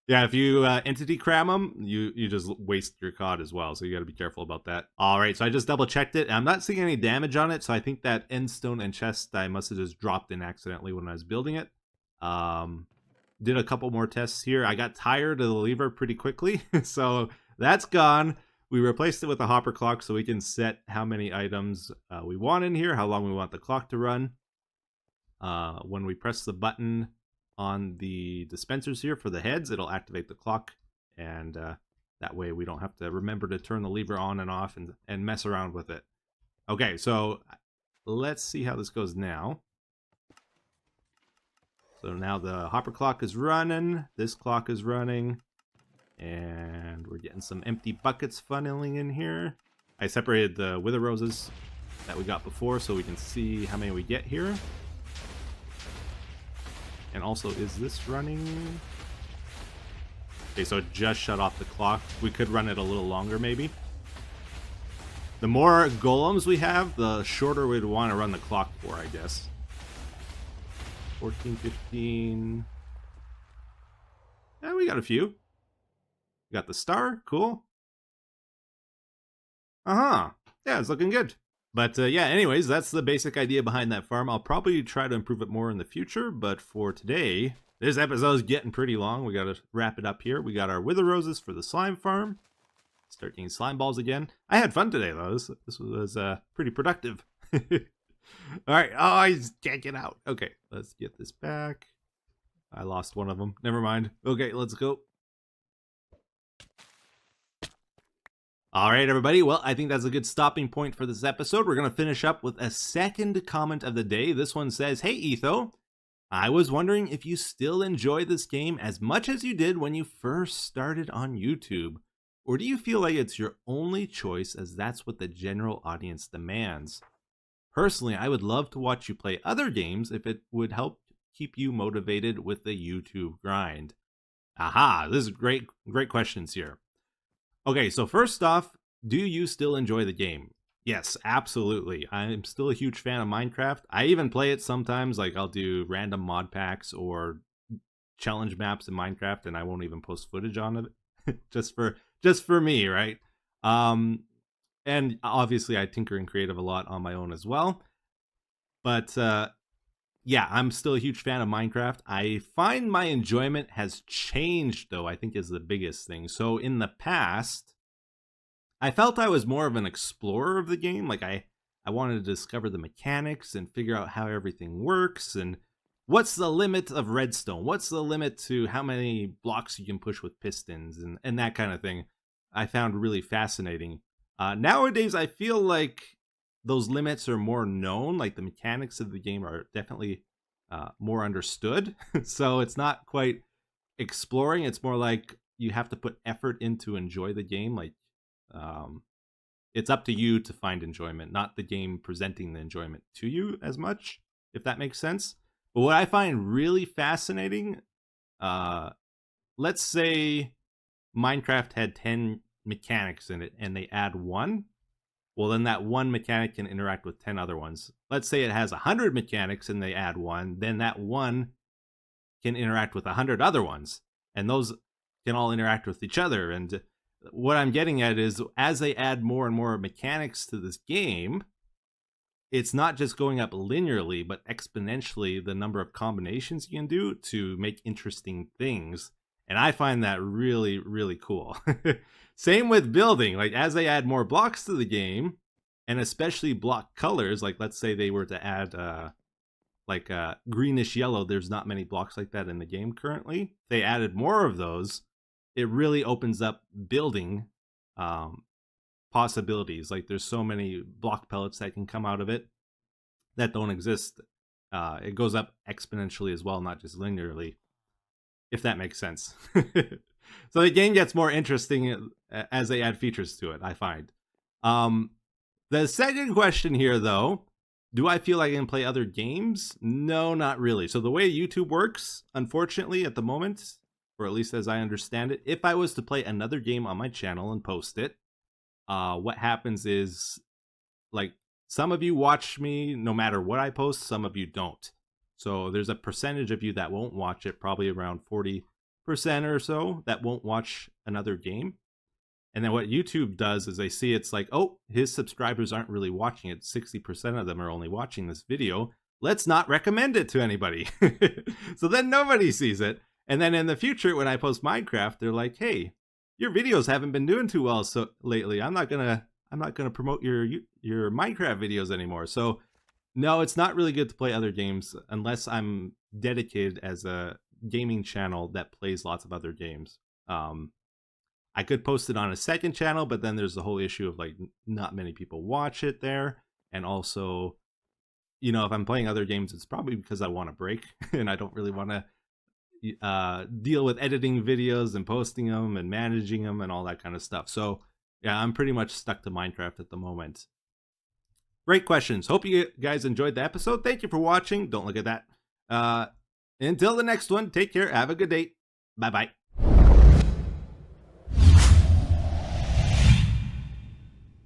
Yeah, if you entity cram them, you just waste your cod as well, so you got to be careful about that. All right, so I just double checked it, and I'm not seeing any damage on it, so I think that end stone and chest I must have just dropped in accidentally when I was building it. Did a couple more tests here. I got tired of the lever pretty quickly, so that's gone. We replaced it with a hopper clock so we can set how many items we want in here, how long we want the clock to run. When we press the button on the dispensers here for the heads, it'll activate the clock, and that way we don't have to remember to turn the lever on and off and mess around with it. Okay, so let's see how this goes now. So now the hopper clock is running, this clock is running, and we're getting some empty buckets funneling in here. I separated the wither roses that we got before so we can see how many we get here. And also, is this running? Okay, so it just shut off the clock. We could run it a little longer, maybe. The more golems we have, the shorter we'd want to run the clock for, I guess. 14, 15... Yeah, we got a few. We got the star, cool. Uh-huh. Yeah, it's looking good. But yeah, anyways, that's the basic idea behind that farm. I'll probably try to improve it more in the future, but for today, this episode is getting pretty long. We got to wrap it up here. We got our wither roses for the slime farm. Start getting slime balls again. I had fun today, though. This was pretty productive. All right. Oh, I just can't get out. Okay, let's get this back. I lost one of them. Never mind. Okay, let's go. All right, everybody. Well, I think that's a good stopping point for this episode. We're going to finish up with a second comment of the day. This one says, "Hey, Etho, I was wondering if you still enjoy this game as much as you did when you first started on YouTube, or do you feel like it's your only choice as that's what the general audience demands? Personally, I would love to watch you play other games if it would help keep you motivated with the YouTube grind." Aha, this is great questions here. Okay, so first off, do you still enjoy the game? Yes, absolutely. I'm still a huge fan of Minecraft. I even play it sometimes, like I'll do random mod packs or challenge maps in Minecraft, and I won't even post footage on it, just for me, right? And obviously I tinker and creative a lot on my own as well. But yeah, I'm still a huge fan of Minecraft. I find my enjoyment has changed, though, I think is the biggest thing. So in the past, I felt I was more of an explorer of the game. Like I wanted to discover the mechanics and figure out how everything works and what's the limit of redstone? What's the limit to how many blocks you can push with pistons and that kind of thing. I found really fascinating. Nowadays, I feel like those limits are more known, like the mechanics of the game are definitely more understood. So it's not quite exploring, it's more like you have to put effort in to enjoy the game. Like it's up to you to find enjoyment, not the game presenting the enjoyment to you as much, if that makes sense. But what I find really fascinating, let's say Minecraft had 10 mechanics in it and they add one. Well, then that one mechanic can interact with 10 other ones. Let's say it has 100 mechanics and they add one, then that one can interact with 100 other ones, and those can all interact with each other. And what I'm getting at is, as they add more and more mechanics to this game, it's not just going up linearly, but exponentially the number of combinations you can do to make interesting things. And I find that really, really cool. Same with building. Like, as they add more blocks to the game, and especially block colors, like let's say they were to add greenish yellow, there's not many blocks like that in the game currently. If they added more of those, it really opens up building possibilities. Like, there's so many block pellets that can come out of it that don't exist. It goes up exponentially as well, not just linearly, if that makes sense. So the game gets more interesting as they add features to it, I find. The second question here, though, do I feel like I can play other games? No, not really. So the way YouTube works, unfortunately, at the moment, or at least as I understand it, if I was to play another game on my channel and post it, what happens is, like, some of you watch me no matter what I post, some of you don't. So there's a percentage of you that won't watch it, probably around 40% or so, that won't watch another game. And then what YouTube does is they see it's like, oh, his subscribers aren't really watching it. 60% of them are only watching this video. Let's not recommend it to anybody. So then nobody sees it. And then in the future, when I post Minecraft, they're like, hey, your videos haven't been doing too well so lately. I'm not gonna promote your Minecraft videos anymore. So no, it's not really good to play other games unless I'm dedicated as a gaming channel that plays lots of other games. I could post it on a second channel, but then there's the whole issue of, like, not many people watch it there. And also, you know, if I'm playing other games, it's probably because I want a break and I don't really want to deal with editing videos and posting them and managing them and all that kind of stuff. So yeah, I'm pretty much stuck to Minecraft at the moment. Great questions. Hope you guys enjoyed the episode. Thank you for watching. Don't look at that. Until the next one, take care. Have a good day. Bye-bye.